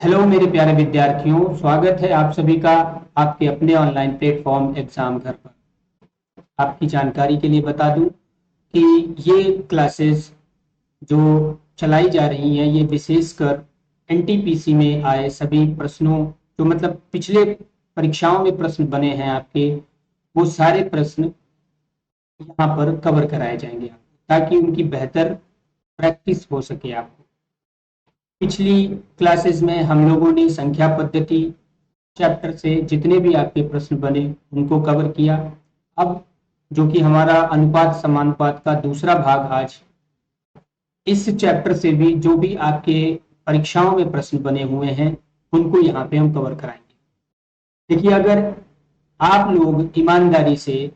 Hello मेरे प्यारे विद्यार्थियों, स्वागत है आप सभी का आपके अपने ऑनलाइन प्लेटफॉर्म एग्जाम घर पर। आपकी जानकारी के लिए बता दूं कि ये क्लासेस जो चलाई जा रही हैं ये विशेषकर एनटीपीसी में आए सभी प्रश्नों जो मतलब पिछले परीक्षाओं में प्रश्न बने हैं आपके, वो सारे प्रश्न यहाँ पर कवर कराए जाएंगे ताकि उनकी बेहतर प्रैक्टिस हो सके आपको। पिछली क्लासेस में हम लोगों ने संख्या पद्धति चैप्टर से जितने भी आपके प्रश्न बने उनको कवर किया। अब जो कि हमारा अनुपात समानुपात का दूसरा भाग, आज इस चैप्टर से भी जो भी आपके परीक्षाओं में प्रश्न बने हुए हैं उनको यहाँ पे हम कवर कराएंगे। देखिए, अगर आप लोग ईमानदारी से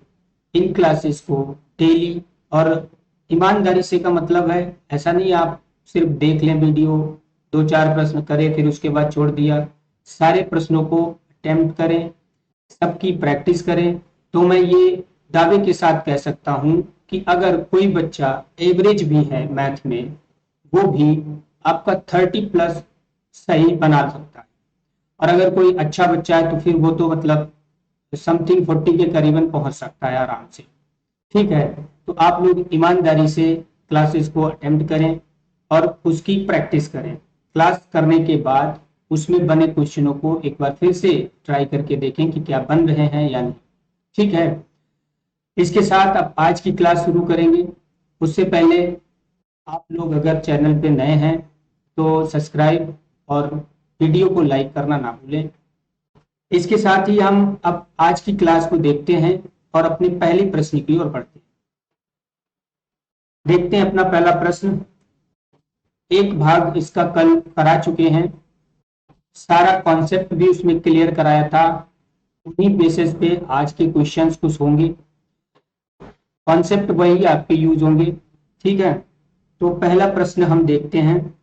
इन क्लासेस को डेली, और ईमानदारी से का मतलब है ऐसा नहीं आप सिर्फ देख लें वीडियो, दो चार प्रश्न करें फिर उसके बाद छोड़ दिया। सारे प्रश्नों को अटेम्प्ट करें, सबकी प्रैक्टिस करें, तो मैं ये दावे के साथ कह सकता हूं कि अगर कोई बच्चा एवरेज भी है मैथ में, वो भी आपका 30+ सही बना सकता है। और अगर कोई अच्छा बच्चा है तो फिर वो तो मतलब समथिंग 40 के करीबन पहुंच सकता है आराम से। ठीक है, तो आप लोग ईमानदारी से क्लासेस को अटेम्प्ट करें और उसकी प्रैक्टिस करें। क्लास करने के बाद उसमें बने क्वेश्चनों को एक बार फिर से ट्राई करके देखें कि क्या बन रहे हैं या नहीं। ठीक है, इसके साथ अब आज की क्लास शुरू करेंगे। उससे पहले आप लोग अगर चैनल पे नए हैं तो सब्सक्राइब और वीडियो को लाइक करना ना भूलें। इसके साथ ही हम अब आज की क्लास को देखते हैं और अपने पहले प्रश्न की ओर बढ़ते हैं। देखते हैं अपना पहला प्रश्न। एक भाग इसका कल करा चुके हैं, सारा कॉन्सेप्ट भी उसमें क्लियर कराया था। उन्हीं बेसिस पे आज के क्वेश्चंस कुछ होंगे, कॉन्सेप्ट वही आपके यूज होंगे। ठीक है, तो पहला प्रश्न हम देखते हैं।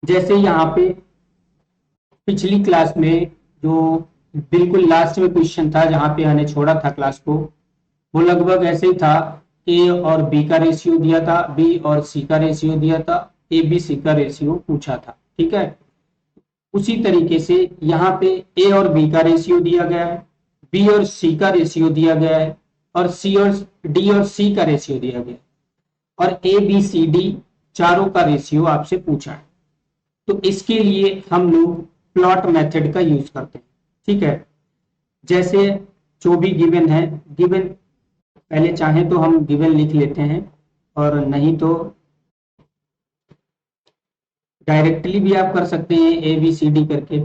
जैसे यहाँ पे पिछली क्लास में जो बिल्कुल लास्ट में क्वेश्चन था जहां पे हमने छोड़ा था क्लास को, वो लगभग ऐसे ही था। ए और बी का रेशियो दिया था, बी और सी का रेशियो दिया था, ए बी सी का रेशियो पूछा था। ठीक है, उसी तरीके से यहाँ पे ए और बी का रेशियो दिया गया है, बी और सी का रेशियो दिया गया है, और सी और डी और सी का रेशियो दिया गया है, और ए बी सी डी चारों का रेशियो आपसे पूछा है। तो इसके लिए हम लोग प्लॉट मेथड का यूज करते हैं। ठीक है, जैसे जो भी गिवन है, गिवन पहले चाहें तो हम गिवन लिख लेते हैं, और नहीं तो डायरेक्टली भी आप कर सकते हैं ए बी सी डी करके,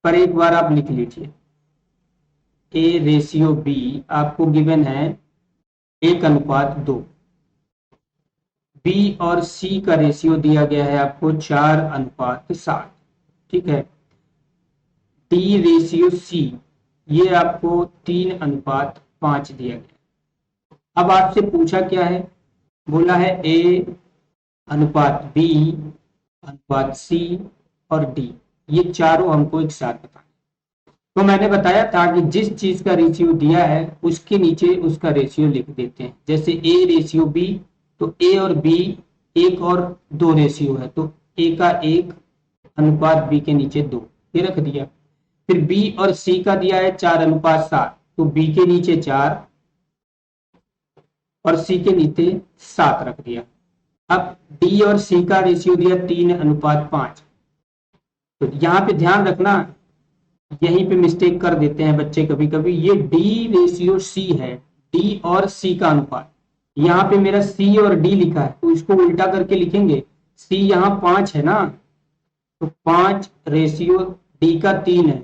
पर एक बार आप लिख लीजिए। ए रेशियो बी आपको गिवन है 1:2। बी और सी का रेशियो दिया गया है आपको 4:7। ठीक है, डी रेशियो सी ये आपको 3:5 दिया गया। अब आपसे पूछा क्या है, बोला है ए अनुपात बी अनुपात सी और डी, ये चारों हमको एक साथ बताना। तो मैंने बताया था कि जिस चीज का रेशियो दिया है उसके नीचे उसका रेशियो लिख देते हैं। जैसे ए रेशियो बी, तो ए और बी 1:2 रेशियो है, तो ए का 1 अनुपात बी के नीचे 2 ये रख दिया। फिर बी और सी का दिया है 4:7, तो बी के नीचे 4 और सी के नीचे 7 रख दिया। अब डी और सी का रेशियो दिया 3:5। तो यहाँ पे ध्यान रखना, यहीं पे मिस्टेक कर देते हैं बच्चे कभी कभी। ये डी रेशियो सी है, डी और सी का अनुपात। यहाँ पे मेरा सी और डी लिखा है तो इसको उल्टा करके लिखेंगे। सी यहाँ 5 है ना, तो 5 रेशियो डी का 3 है,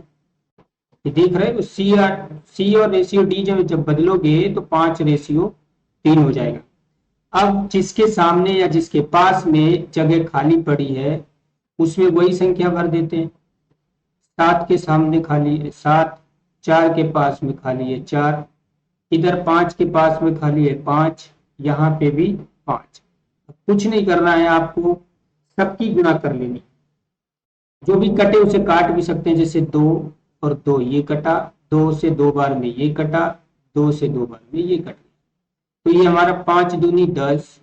ये देख रहे हो। सी और रेशियो डी जब बदलोगे तो 5:3 हो जाएगा। अब जिसके सामने या जिसके पास में जगह खाली पड़ी है उसमें वही संख्या भर देते हैं। 7 के सामने खाली है 7, 4 के पास में खाली है 4, इधर 5 के पास में खाली है 5, यहाँ पे भी 5। कुछ नहीं करना है आपको, सबकी गुणा कर लेनी। जो भी कटे उसे काट भी सकते हैं, जैसे 2 और 2 ये कटा, 2 से 2 बार में ये कटा, 2 से 2 बार में ये कटा। तो ये हमारा 5 दूनी 10,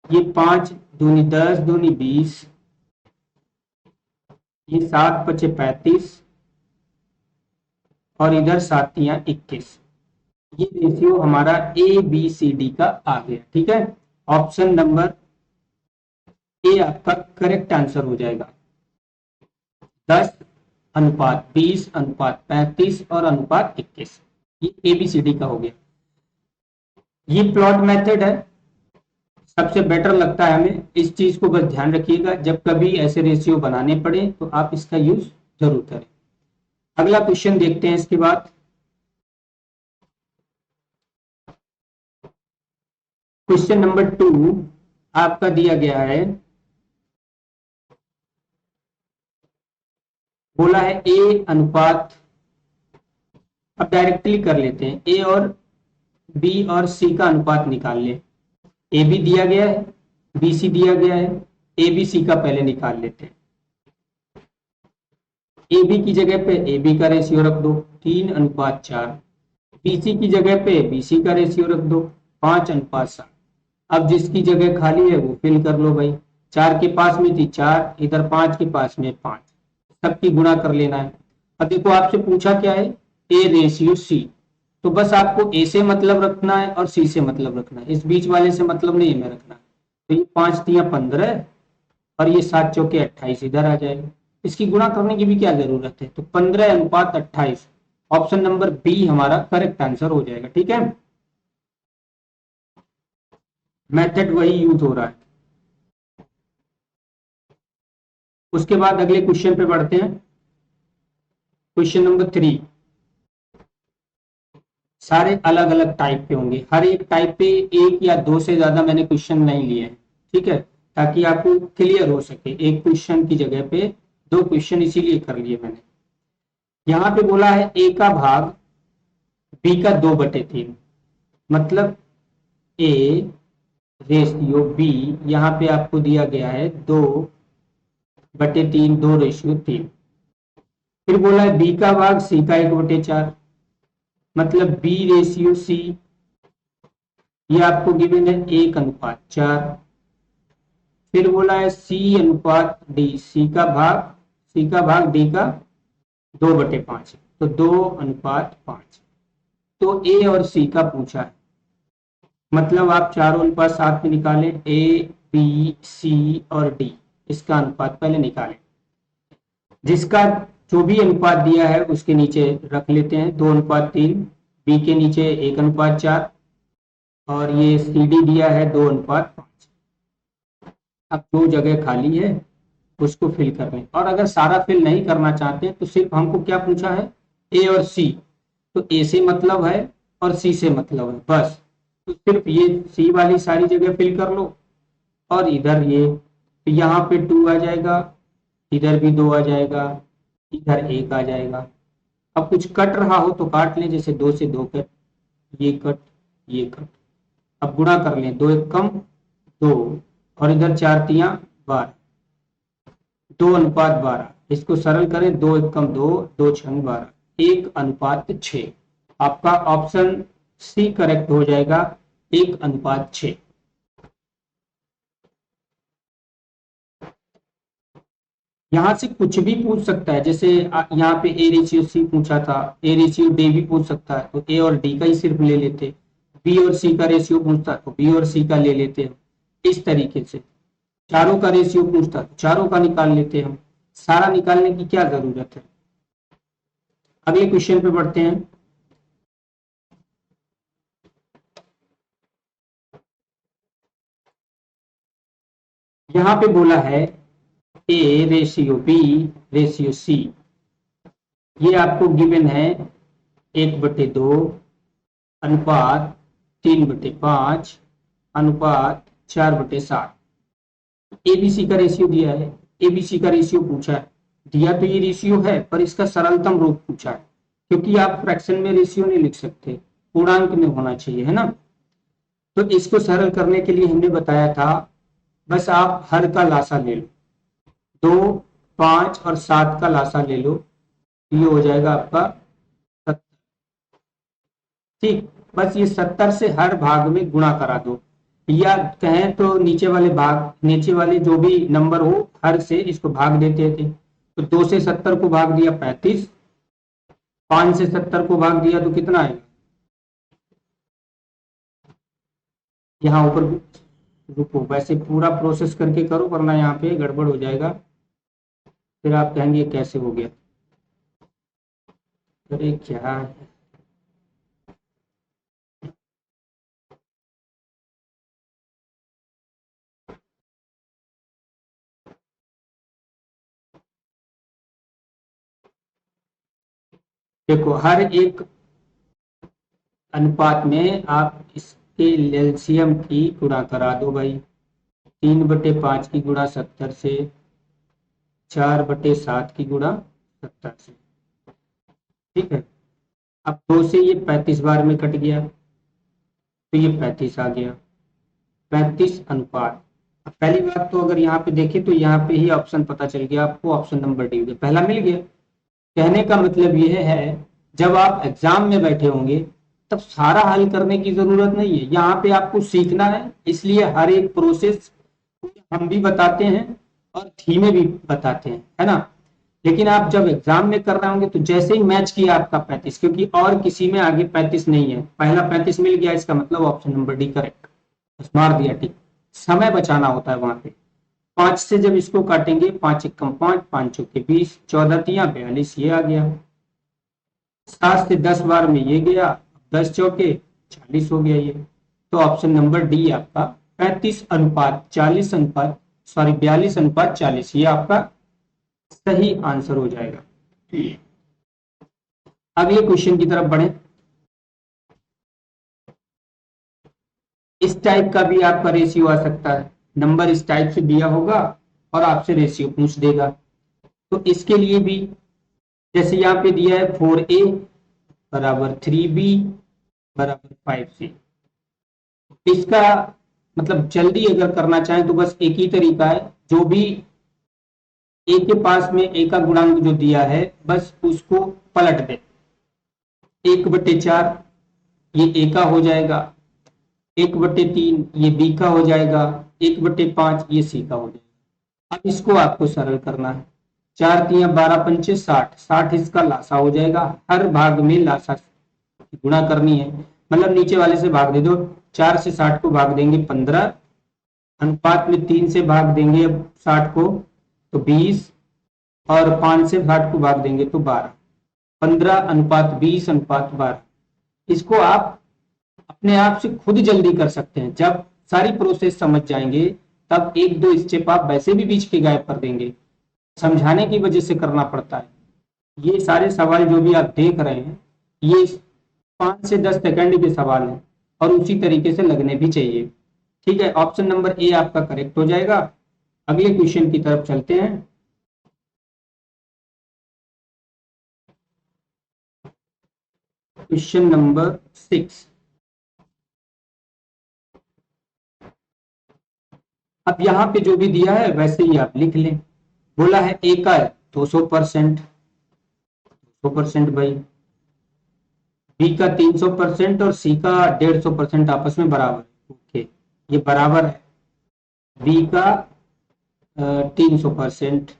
ये 5 दूनी 10 दूनी 20, ये 7 पचे 35 और इधर 7 तियां 21। ये रेशियो हमारा ABCD का आ गया। ठीक है, ऑप्शन नंबर ए आपका करेक्ट आंसर हो जाएगा। 10:20:35 और अनुपात 21, ये ABCD का हो गया। ये प्लॉट मेथड है, सबसे बेटर लगता है हमें। इस चीज को बस ध्यान रखिएगा, जब कभी ऐसे रेशियो बनाने पड़े तो आप इसका यूज जरूर करें। अगला क्वेश्चन देखते हैं इसके बाद। क्वेश्चन नंबर 2 आपका दिया गया है, बोला है ए अनुपात, अब डायरेक्टली कर लेते हैं, ए और बी और सी का अनुपात निकाल ले। ए बी दिया गया है, बी सी दिया गया है, ए बी सी का पहले निकाल लेते हैं। ए बी की जगह पे ए बी का रेशियो रख दो 3:4, बी सी की जगह पे बी सी का रेशियो रख दो 5:7। अब जिसकी जगह खाली है वो फिल कर लो भाई। 4 के पास में थी 4, इधर 5 के पास में 5, सबकी गुणा कर लेना है। अब देखो आपसे पूछा क्या है, ए रेशियो सी, तो बस आपको ए से मतलब रखना है और सी से मतलब रखना है, इस बीच वाले से मतलब नहीं हमें रखना है। तो ये 5 तियां 15 और ये 7 चौके 28 इधर आ जाएगा। इसकी गुणा करने की भी क्या जरूरत है, तो 15:28, ऑप्शन नंबर बी हमारा करेक्ट आंसर हो जाएगा। ठीक है, मेथड वही यूज हो रहा है। उसके बाद अगले क्वेश्चन पे बढ़ते हैं। क्वेश्चन नंबर 3 सारे अलग अलग टाइप के होंगे, हर एक टाइप पे एक या दो से ज्यादा मैंने क्वेश्चन नहीं लिए हैं। ठीक है, ताकि आपको क्लियर हो सके, एक क्वेश्चन की जगह पे 2 क्वेश्चन इसीलिए कर लिए मैंने। यहाँ पे बोला है ए का भाग बी का 2/3, मतलब ए रेशियो बी, यहाँ पे आपको दिया गया है 2/3, 2:3। फिर बोला है बी का भाग सी का 1/4, मतलब बी रेशियो सी, ये आपको गिवन है 1:4। फिर बोला है सी अनुपात डी, सी का भाग डी का 2/5, तो 2:5। तो ए और सी का पूछा है, मतलब आप चारों अनुपात साथ में निकालें, ए बी सी और डी, इसका अनुपात पहले निकालें। जिसका जो भी अनुपात दिया है उसके नीचे रख लेते हैं 2:3, बी के नीचे 1:4 और ये सी डी दिया है 2:5। अब जो जगह खाली है उसको फिल कर लें, और अगर सारा फिल नहीं करना चाहते तो सिर्फ हमको क्या पूछा है, ए और सी, तो ए से मतलब है और सी से मतलब है बस, तो सिर्फ ये सी वाली सारी जगह फिल कर लो। और इधर ये, तो यहाँ पे 2 आ जाएगा, इधर भी 2 आ जाएगा, इधर 1 आ जाएगा। अब कुछ कट रहा हो तो काट लें, जैसे 2 से 2 कट, ये कट, ये कट। अब गुणा कर लें, 2 1 कम 2 और इधर 4 तियां 12, 2:12। इसको सरल करें, 2 1 कम 2, 2 6 12, 1:6। आपका ऑप्शन सी करेक्ट हो जाएगा, 1:6। यहां से कुछ भी पूछ सकता है, जैसे यहाँ पे ए रेशियो सी पूछा था, ए रेशियो डी भी पूछ सकता है, तो ए और डी का ही सिर्फ ले लेते। बी और सी का रेशियो पूछता तो बी और सी का ले लेते हम। इस तरीके से चारों का रेशियो पूछता तो चारों का निकाल लेते हम। सारा निकालने की क्या जरूरत है। अगले क्वेश्चन पे बढ़ते हैं। यहाँ पे बोला है A ratio B ratio C, ये आपको गिवन है 1/2 अनुपात 3/5 अनुपात 4/7। एबीसी का रेशियो दिया है, एबीसी का रेशियो पूछा है, दिया तो ये रेशियो है पर इसका सरलतम रूप पूछा है, क्योंकि आप फ्रैक्शन में रेशियो नहीं लिख सकते, पूर्णांक में होना चाहिए, है ना। तो इसको सरल करने के लिए हमने बताया था, बस आप हर का लासा ले लो, 2 5 और 7 का लासा ले लो, ये हो जाएगा आपका 70। ठीक, बस ये 70 से हर भाग में गुणा करा दो, या कहें तो नीचे वाले जो भी नंबर हो हर से इसको भाग देते थे। तो 2 से 70 को भाग दिया 35, 5 से 70 को भाग दिया तो कितना आएगा, यहाँ ऊपर। रुको, वैसे पूरा प्रोसेस करके करो वरना यहाँ पे गड़बड़ हो जाएगा, फिर आप कहेंगे कैसे हो गया। अरे क्या है, देखो हर एक अनुपात में आप इसके एलसीएम की गुणा करा दो भाई। 3/5 की गुणा 70 से, 4/7 की गुणा 70 से, ठीक है। अब 2 से ये 35 बार में कट गया तो ये 35 आ गया, 35 अनुपात। अब पहली बात तो अगर यहाँ पे देखें तो यहाँ पे ही ऑप्शन पता चल गया आपको, ऑप्शन नंबर डी पहला मिल गया। कहने का मतलब यह है जब आप एग्जाम में बैठे होंगे तब सारा हल करने की जरूरत नहीं है, यहाँ पे आपको सीखना है, इसलिए हर एक प्रोसेस हम भी बताते हैं और धीमे भी बताते हैं, है ना। लेकिन आप जब एग्जाम में कर रहे होंगे तो जैसे ही मैच किया आपका 35, क्योंकि और किसी में आगे 35 नहीं है, पहला 35 मिल गया, इसका मतलब ऑप्शन नंबर डी करेक्ट, बस मार दिया टिक। समय बचाना होता है वहां पे। 5 से जब इसको काटेंगे, 5 एकम 5, 5 चौके 20, 14 तिया 42, ये आ गया। 7 से 10 बार में ये गया, 10 चौके 40 हो गया ये। तो ऑप्शन नंबर डी आपका 42/40, ये आपका सही आंसर हो जाएगा। अगले क्वेश्चन की तरफ बढ़े। इस टाइप का भी आपका रेशियो आ सकता है, नंबर इस टाइप से दिया होगा और आपसे रेशियो पूछ देगा। तो इसके लिए भी जैसे यहाँ पे दिया है 4a बराबर 3b बराबर 5c। इसका मतलब जल्दी अगर करना चाहें तो बस एक ही तरीका है, जो भी ए के पास में ए का गुणांक जो दिया है बस उसको पलट दे। 1/4 ये ए का हो जाएगा, 1/3 ये बी का हो जाएगा, 1/5 ये सी का हो जाएगा। अब इसको आपको सरल करना है। 4 तिया 12 पंचे 60, 60 इसका लासा हो जाएगा, हर भाग में लासा गुणा करनी है, मतलब नीचे वाले से भाग दे दो। 4 से 60 को भाग देंगे 15, अनुपात में 3 से भाग देंगे अब 60 को तो 20, और 5 से 60 को भाग देंगे तो 12। 15/20/12। इसको आप अपने आप से खुद जल्दी कर सकते हैं, जब सारी प्रोसेस समझ जाएंगे तब 1-2 स्टेप आप वैसे भी बीच के गायब कर देंगे, समझाने की वजह से करना पड़ता है। ये सारे सवाल जो भी आप देख रहे हैं ये 5 से 10 सेकंड के सवाल हैं और उसी तरीके से लगने भी चाहिए, ठीक है। ऑप्शन नंबर ए आपका करेक्ट हो जाएगा। अगले क्वेश्चन की तरफ चलते हैं। Question number 6। अब यहाँ पे जो भी दिया है वैसे ही आप लिख लें। बोला है ए का 200%, 200% भाई, बी का 300% और सी का 150% आपस में बराबर है। ओके, ये बराबर है। बी का 300%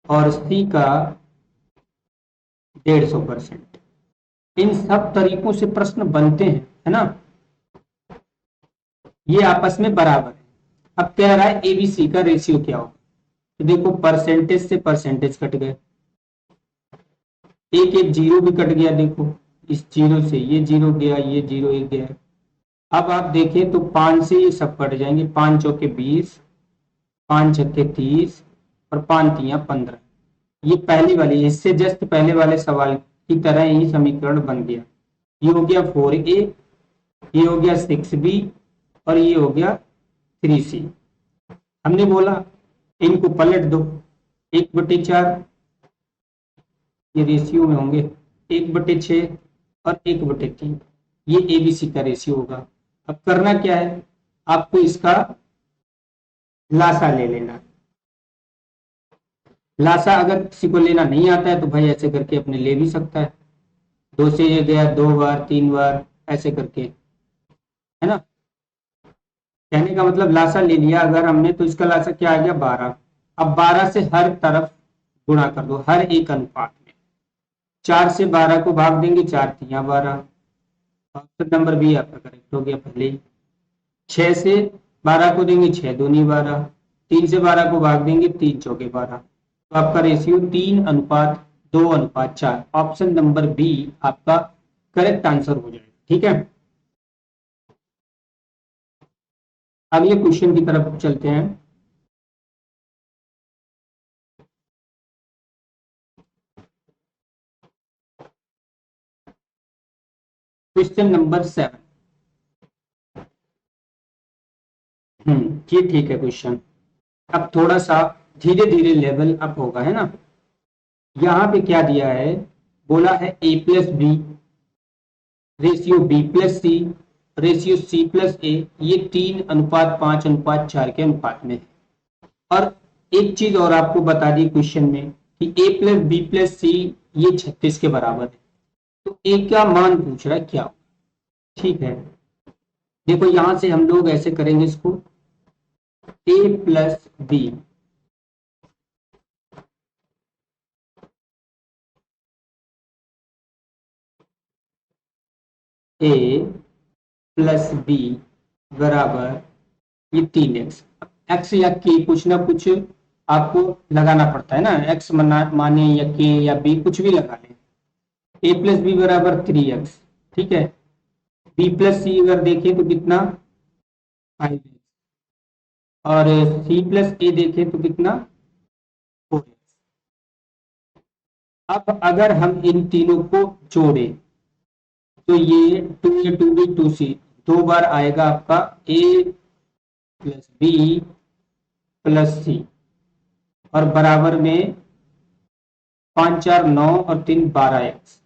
और सी का 150%। इन सब तरीकों से प्रश्न बनते हैं, है ना। ये आपस में बराबर है। अब कह रहा है एबीसी का रेशियो क्या होगा, तो देखो परसेंटेज से परसेंटेज कट गए, एक एक जीरो भी कट गया, देखो इस जीरो से ये जीरो गया, ये जीरो एक गया। अब आप देखें तो 5 से ये सब कट जाएंगे, 5 चौके 20, 5 छक्के 30 और 5 तिया 15। ये पहली वाली, इससे जस्ट पहले वाले सवाल की तरह ही समीकरण बन गया। ये हो गया 4a, ये हो गया 6b और ये हो गया 3c। हमने बोला इनको पलट दो, 1/4 ये रेशियो में होंगे, 1/6 और 1/3, ये एबीसी का रेशियो होगा। अब करना क्या है, आपको इसका लासा ले लेना। लासा अगर किसी को लेना नहीं आता है तो भाई ऐसे करके अपने ले भी सकता है। 2 से ये गया 2 बार 3 बार ऐसे करके, है ना। कहने का मतलब लासा ले लिया अगर हमने तो इसका लासा क्या आ गया 12। अब 12 से हर तरफ गुणा कर दो, हर एक अनुपात में। 4 से 12 को भाग देंगे, 4 तिया 12। ऑप्शन नंबर बी आपका करेक्ट हो गया पहले ही। 6 से 12 को देंगे, 6 दूनी 12। 3 से 12 को भाग देंगे, 3 चौके 12। तो आपका रेशियो 3:2:4। ऑप्शन नंबर बी आपका करेक्ट आंसर हो जाएगा। ठीक है, अगले क्वेश्चन की तरफ चलते हैं। Question number 7। ये ठीक है क्वेश्चन। अब थोड़ा सा धीरे धीरे लेवल अप होगा, है ना। यहाँ पे क्या दिया है, बोला है a+b ratio b+c ratio c+a, ये 3:5:4 के अनुपात में है। और एक चीज और आपको बता दी क्वेश्चन में कि a+b+c ये 36 के बराबर है। तो a का मान पूछ रहा है क्या। ठीक है, देखो यहां से हम लोग ऐसे करेंगे इसको, a+b a+b बराबर ये 3x। x या k कुछ ना कुछ आपको लगाना पड़ता है ना, x माने या k या b कुछ भी लगा लें। a+b बराबर 3x। ठीक है, b+c अगर देखें तो कितना 5x, और c+a देखें तो कितना 4x। अब अगर हम इन तीनों को जोड़ें तो ये 2a+2b+2c 2 बार आएगा आपका a+b+c, और बराबर में 5 4 9 और 3 12x।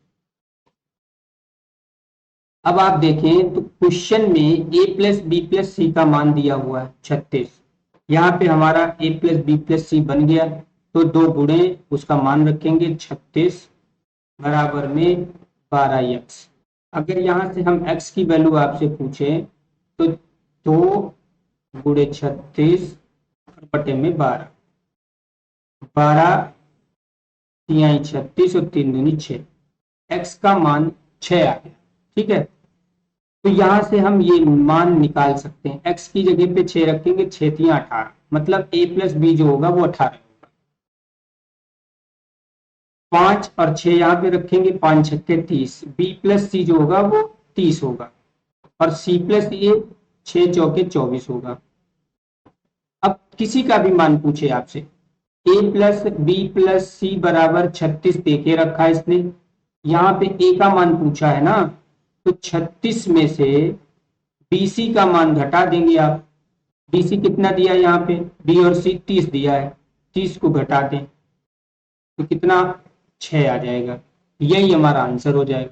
अब आप देखें तो क्वेश्चन में a+b+c का मान दिया हुआ है 36। यहाँ पे हमारा a+b+c बन गया, तो 2 गुणे उसका मान रखेंगे 36 बराबर में 12x। अगर यहाँ से हम x की वैल्यू आपसे पूछे तो 2 गुणे 36 बटे में 12, 12 तिहाई 36 और 3 दूनी 6। x का मान 6 आ गया। ठीक है, तो यहां से हम ये मान निकाल सकते हैं। x की जगह पे 6 रखेंगे, 6 तिया 18, मतलब a+b जो होगा वो 18 होगा। 5 और 6 यहाँ पे रखेंगे, 5 छक्के 30, b+c जो होगा वो 30 होगा, और c+a 6 चौके 24 होगा। अब किसी का भी मान पूछे आपसे, a+b+c बराबर 36 देके रखा है इसने, यहाँ पे a का मान पूछा है ना, तो 36 में से BC का मान घटा देंगे आप। BC कितना दिया है यहाँ पे, B और C 30 दिया है, 30 को घटा दें तो कितना 6 आ जाएगा। यही हमारा आंसर हो जाएगा।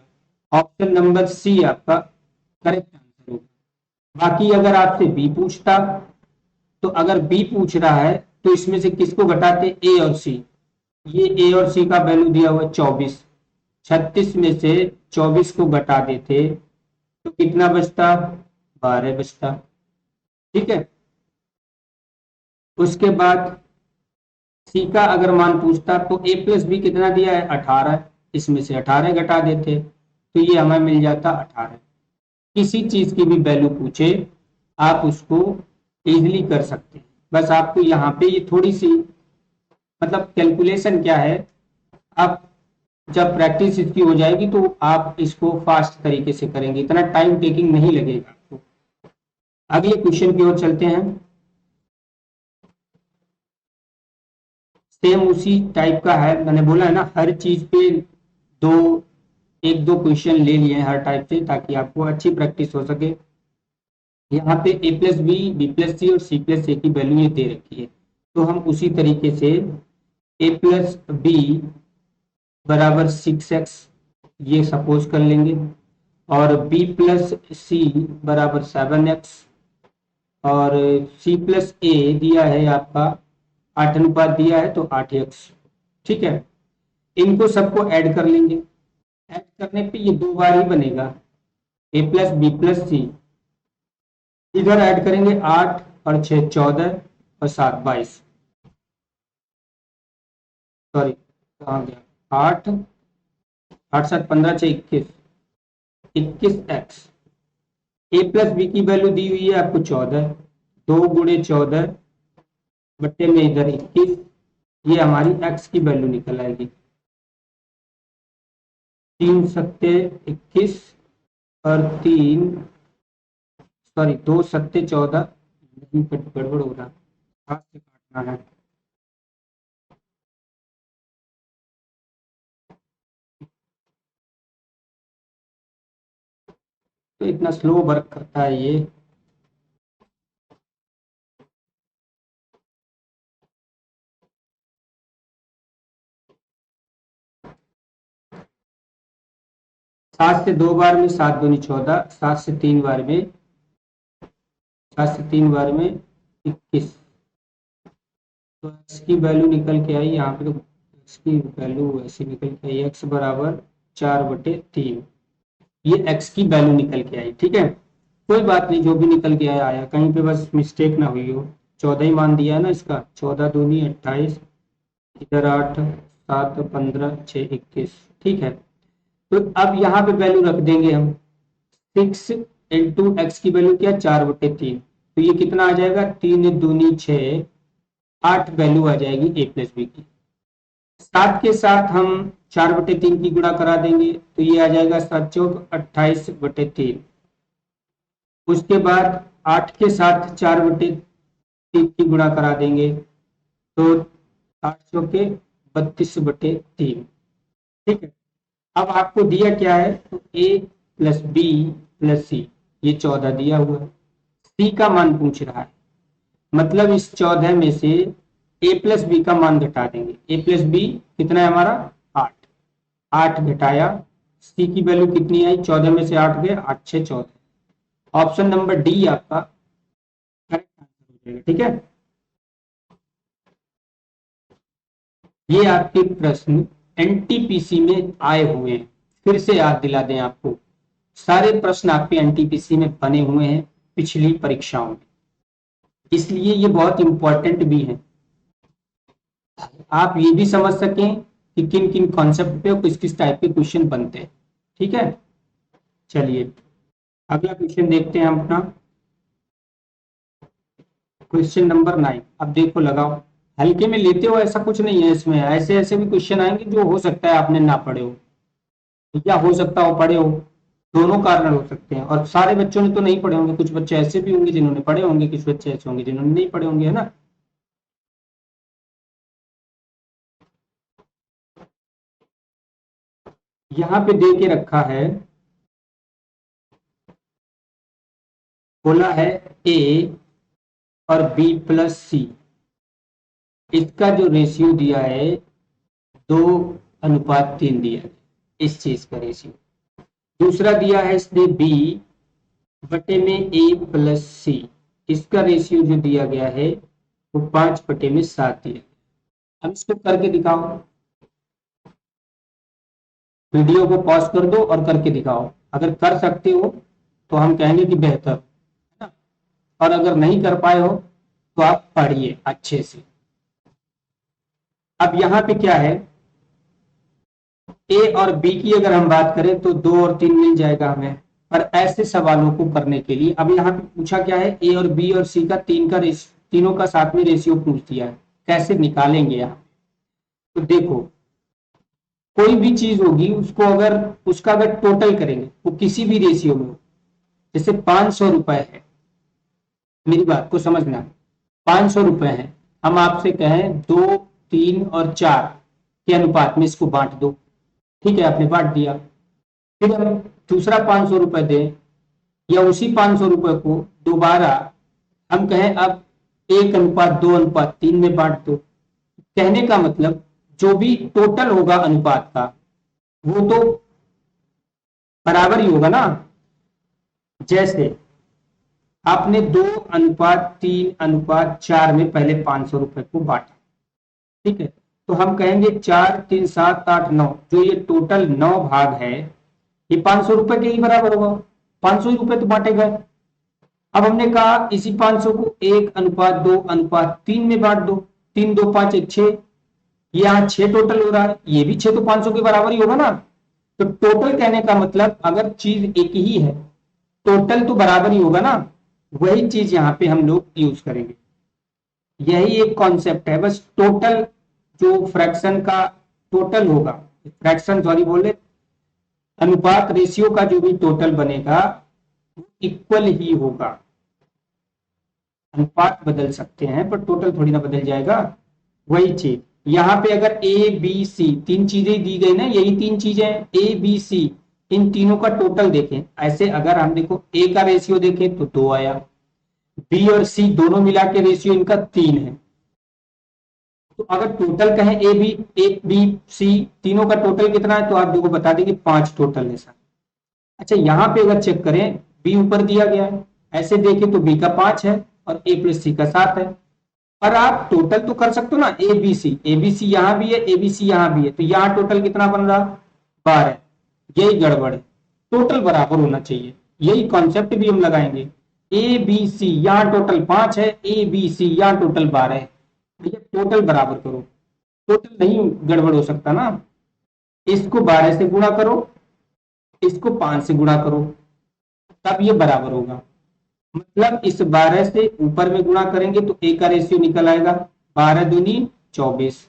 ऑप्शन नंबर सी आपका करेक्ट आंसर होगा। बाकी अगर आपसे बी पूछता, तो अगर बी पूछ रहा है तो इसमें से किसको घटाते, ए और सी। ये ए और सी का वैल्यू दिया हुआ है 24, 36 में से 24 को घटा देते तो कितना बचता, 12 बचता। ठीक है, उसके बाद सी का अगर मान पूछता तो a+b कितना दिया है 18, इसमें से 18 घटा देते तो ये हमें मिल जाता 18। किसी चीज की भी वैल्यू पूछे आप उसको इजीली कर सकते हैं। बस आपको यहाँ पे ये थोड़ी सी मतलब कैलकुलेशन क्या है, आप जब प्रैक्टिस इसकी हो जाएगी तो आप इसको फास्ट तरीके से करेंगे, इतना टाइम टेकिंग नहीं लगेगा आपको। अगले क्वेश्चन की ओर चलते हैं। सेम उसी टाइप का है, मैंने बोला है ना हर चीज पे एक दो क्वेश्चन ले लिए हैं हर टाइप से, ताकि आपको अच्छी प्रैक्टिस हो सके। यहाँ पे a+b b+c और c+a की वैल्यू ये दे रखी है, तो हम उसी तरीके से a+b बराबर 6x ये सपोज कर लेंगे, और b+c बराबर 7x, और c+a दिया है आपका 8 अनुपात दिया है तो 8x। ठीक है, इनको सबको ऐड कर लेंगे, ऐड करने पे ये 2 बार ही बनेगा, ए प्लस बी प्लस सी। इधर ऐड करेंगे 8 और 6 14 और 7 22, सॉरी कहाँ गया, 8 8 7 15 6 21, 21x। ए प्लस बी की वैल्यू दी हुई है आपको 14, 2 गुणे 14 बट्टे में इधर 21, ये हमारी x की वैल्यू निकल आएगी। 3 सत्ते 21 और 3 सॉरी 2 सत्ते 14, गड़बड़ हो रहा, हाथ से काटना है। तो इतना स्लो वर्क करता है ये। सात से 2 बार में 7 दूनी 14, 7 से 3 बार में 21। तो x की वैल्यू निकल के आई यहाँ पे, तो x की वैल्यू ऐसी निकल के आई, x बराबर 4/3, ये x की वैल्यू निकल के आई। ठीक है, कोई बात नहीं, जो भी निकल के आया आया, कहीं पे बस मिस्टेक ना हुई हो। 14 ही मान दिया है ना इसका, 14 दूनी 28, इधर 8 7 15 6 21। ठीक है, तो अब यहाँ पे वैल्यू रख देंगे हम, 6 इंटू एक्स की वैल्यू क्या, 4/3, तो ये कितना आ जाएगा, 3 दूनी 6, 8 वैल्यू आ जाएगी ए प्लस बी की। 7 के साथ हम 4/3 की गुणा करा देंगे, तो ये आ जाएगा 7 चौक 28/3। उसके बाद 8 के साथ 4/3 की गुणा करा देंगे, तो 8 चौके 32/3। ठीक है, अब आपको दिया क्या है, तो ए प्लस बी प्लस सी, ये 14 दिया हुआ है, सी का मान पूछ रहा है, मतलब इस 14 में से ए प्लस बी का मान घटा देंगे। ए प्लस बी कितना है हमारा, 8, 8 घटाया सी की वैल्यू कितनी आई, 14 में से 8 गए, 8 6 14। ऑप्शन नंबर डी आपका करेक्ट आंसर हो जाएगा। ठीक है, ये आपके प्रश्न एनटीपीसी में आए हुए हैं, फिर से याद दिला दें आपको, सारे प्रश्न आपके एनटीपीसी में बने हुए हैं पिछली परीक्षाओं में, इसलिए ये बहुत इंपॉर्टेंट भी है, आप ये भी समझ सकें कि किन किन कॉन्सेप्ट पे किस किस टाइप के क्वेश्चन बनते हैं। ठीक है, चलिए अगला क्वेश्चन देखते हैं हम अपना, क्वेश्चन नंबर 9। अब देखो लगाओ, हल्के में लेते हो ऐसा कुछ नहीं है इसमें, ऐसे ऐसे भी क्वेश्चन आएंगे जो हो सकता है आपने ना पढ़े हो, या हो सकता हो पढ़े हो, दोनों कारण हो सकते हैं। और सारे बच्चों ने तो नहीं पढ़े होंगे, कुछ बच्चे ऐसे भी होंगे जिन्होंने पढ़े होंगे, कुछ बच्चे ऐसे होंगे जिन्होंने नहीं पढ़े होंगे, है ना। यहाँ पे दे के रखा है, बोला है ए और बी प्लस सी, इसका जो रेशियो दिया है 2:3 दिया है, इस चीज का रेशियो। दूसरा दिया है इसने बी बटे में ए प्लस सी, इसका रेशियो जो दिया गया है वो 5/7 दिया। अब इसको करके दिखाओ, वीडियो को पॉज कर दो और करके दिखाओ, अगर कर सकते हो तो हम कहेंगे कि बेहतर, है ना, और अगर नहीं कर पाए हो तो आप पढ़िए अच्छे से। अब यहाँ पे क्या है, ए और बी की अगर हम बात करें तो 2 और 3 मिल जाएगा हमें, पर ऐसे सवालों को करने के लिए अब यहाँ पे पूछा क्या है, ए और बी और सी का तीनों का साथ में रेशियो पूछ दिया है, कैसे निकालेंगे यहाँ। तो देखो, कोई भी चीज होगी उसको अगर उसका अगर टोटल करेंगे वो किसी भी रेशियो में हो, जैसे 500 रुपए है, मेरी बात को समझना, 500 रुपए है, हम आपसे कहें 2 3 और 4 के अनुपात में इसको बांट दो, ठीक है, आपने बांट दिया। फिर हम दूसरा 500 रुपए दें, या उसी 500 रुपए को दोबारा हम कहें अब 1:2:3 में बांट दो। कहने का मतलब जो भी टोटल होगा अनुपात का वो तो बराबर ही होगा ना। जैसे आपने 2:3:4 में पहले 500 रुपए को बांटा, ठीक है, तो हम कहेंगे 4 3 7 8 9, जो ये टोटल 9 भाग है ये 500 रुपए के ही बराबर होगा, 500 रुपए तो बांटे गए। अब हमने कहा इसी 500 को 1:2:3 में बांट दो, 3 2 5 1 6, यहाँ 6 टोटल हो रहा है, ये भी 6 तो 500 के बराबर ही होगा ना। तो टोटल कहने का मतलब अगर चीज एक ही है टोटल तो बराबर ही होगा ना, वही चीज यहाँ पे हम लोग यूज करेंगे। यही एक कॉन्सेप्ट है, बस टोटल जो फ्रैक्शन का टोटल होगा, फ्रैक्शन सॉरी बोले, अनुपात रेशियो का जो भी टोटल बनेगा इक्वल ही होगा। अनुपात बदल सकते हैं पर टोटल थोड़ी ना बदल जाएगा, वही चीज यहाँ पे अगर ए बी सी तीन चीजें दी गई ना, यही तीन चीजें ए बी सी, इन तीनों का टोटल देखें, ऐसे अगर हम देखो ए का रेशियो देखें तो 2 आया, बी और सी दोनों मिला के रेशियो इनका 3 है। तो अगर टोटल कहें ए बी सी तीनों का टोटल कितना है, तो आप देखो बता देंगे 5 टोटल है सर। अच्छा यहाँ पे अगर चेक करें बी ऊपर दिया गया है, ऐसे देखें तो बी का 5 है और ए प्लस सी का 7 है। और आप टोटल तो कर सकते हो ना, ए बी सी यहाँ भी है, ए बी सी यहाँ भी है, तो यहाँ टोटल कितना बन रहा 12। यही गड़बड़ है, टोटल बराबर होना चाहिए, यही कॉन्सेप्ट भी हम लगाएंगे। ए बी सी यहाँ टोटल 5 है, ए बी सी यहाँ टोटल 12 है, भैया टोटल बराबर करो, टोटल नहीं गड़बड़ हो सकता ना। इसको 12 से गुणा करो, इसको 5 से गुणा करो, तब ये बराबर होगा। मतलब इस 12 से ऊपर में गुणा करेंगे तो ए का रेशियो निकल आएगा 12 दूनी 24।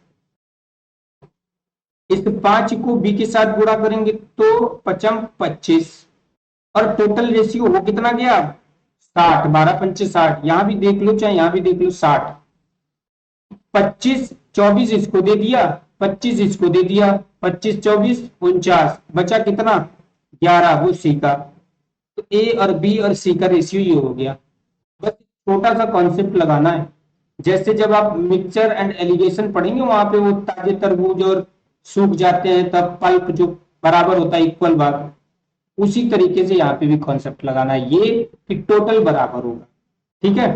इस 5 को बी के साथ गुणा करेंगे तो 5 25, और टोटल रेशियो वो कितना गया 60, 12 पंचे 60, यहां भी देख लो चाहे यहां भी देख लो 60। 25 24 इसको दे दिया, 25 इसको दे दिया, 25 24 49, बचा कितना 11, वो सी का। तो ए और बी और सी का रेशियो ये हो गया। बस छोटा सा कॉन्सेप्ट लगाना है, जैसे जब आप मिक्सचर एंड एलिगेशन पढ़ेंगे वहां पे वो ताजे तरबूज और सूख जाते हैं तब पल्प जो बराबर होता है इक्वल भाग, उसी तरीके से यहाँ पे भी कॉन्सेप्ट लगाना है ये कि टोटल बराबर होगा। ठीक है,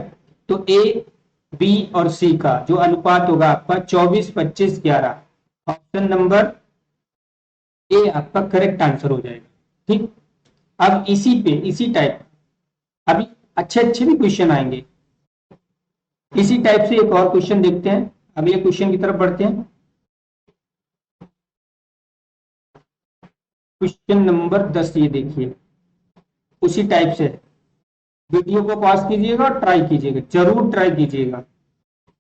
तो ए बी और सी का जो अनुपात होगा आपका 24 25 11, ऑप्शन नंबर ए आपका करेक्ट आंसर हो जाएगा। ठीक, अब इसी टाइप अभी अच्छे अच्छे भी क्वेश्चन आएंगे, इसी टाइप से एक और क्वेश्चन देखते हैं। अब ये क्वेश्चन की तरफ बढ़ते हैं। क्वेश्चन नंबर 10 ये देखिए, उसी टाइप से। वीडियो को पॉज कीजिएगा और ट्राई कीजिएगा, जरूर ट्राई कीजिएगा,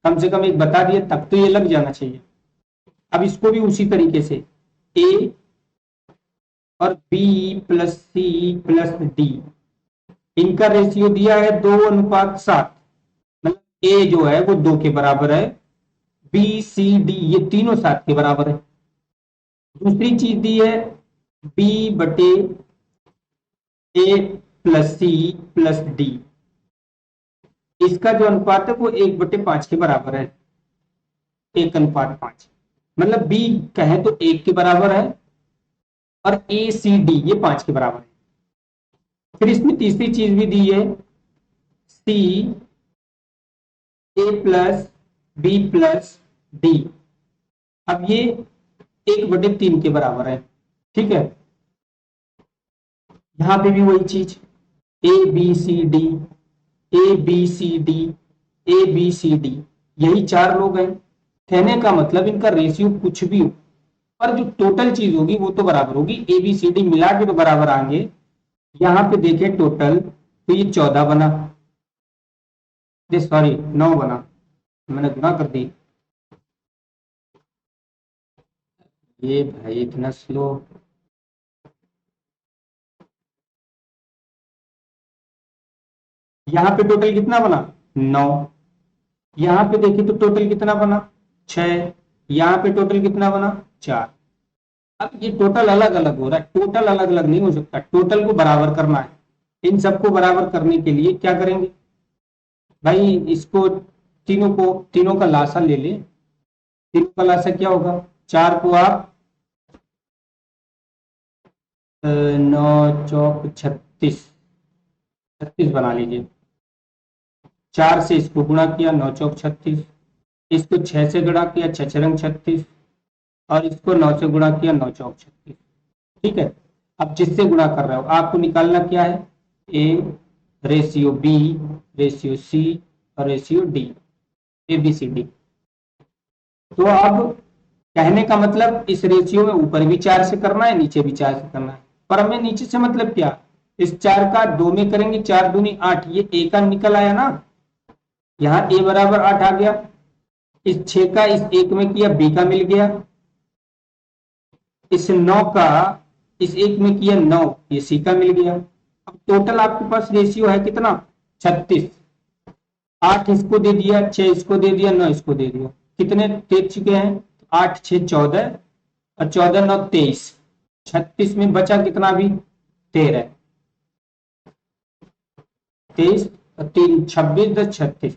कम से कम एक बता दिए तब तो ये लग जाना चाहिए। अब इसको भी उसी तरीके से ए और B plus C plus D, इनका रेशियो दिया है 2:7, मतलब ए जो है वो 2 के बराबर है, बी सी डी ये तीनों 7 के बराबर है। दूसरी चीज दी है बी बटे ए प्लस सी प्लस डी, इसका जो अनुपात है वो 1/5 के बराबर है, 1:5, मतलब बी कहें तो 1 के बराबर है और ए सी डी ये 5 के बराबर है। फिर इसमें तीसरी चीज भी दी है सी ए प्लस बी प्लस डी, अब ये 1/3 के बराबर है। ठीक है, यहां पे भी वही चीज A B C D, A B C D, A B C D, यही 4 लोग हैं। कहने का मतलब इनका रेशियो कुछ भी हो पर जो टोटल चीज होगी वो तो बराबर होगी, ए बी सी डी मिला के तो बराबर आएंगे। यहाँ पे देखें टोटल तो ये 14 बना, सॉरी 9 बना, मैंने गुना कर दी। ये भाई इतना स्लो, यहाँ पे टोटल कितना बना 9, यहाँ पे देखिए तो टोटल कितना बना 6, यहाँ पे टोटल कितना बना 4। अब ये टोटल अलग अलग हो रहा है, टोटल अलग अलग नहीं हो सकता, टोटल को बराबर करना है। इन सबको बराबर करने के लिए क्या करेंगे भाई, इसको तीनों का लासा ले ले, तीनों का लासा क्या होगा 4 को आप 9 चौक 36 36 बना लीजिए, 4 से इसको गुणा किया 9 चौक 36, इसको 6 से गुणा किया, 6 छरंग 36, और इसको 9 से गुणा किया, 9 चौक 36। ठीक है, अब जिससे गुणा कर रहे हो आपको निकालना क्या है, A ratio B ratio C और ratio D, A B C D. तो अब कहने का मतलब इस रेशियो में ऊपर भी 4 से करना है, नीचे भी 4 से करना है, पर हमें नीचे से मतलब क्या, इस 4 का 2 में करेंगे, 4 दूनी 8, ये ए का निकल आया ना, यहाँ ए बराबर 8 आ गया। इस 6 का इस 1 में किया, बी का मिल गया। इस 9 का इस 1 में किया 9, ये सी का मिल गया। अब टोटल आपके पास रेशियो है कितना, 36। 8 इसको दे दिया, 6 इसको दे दिया, 9 इसको दे दिया, कितने दे चुके हैं, 8 6 14 और 14 9 23। 36 में बचा कितना, भी 13, 23 और 3 26 10 36।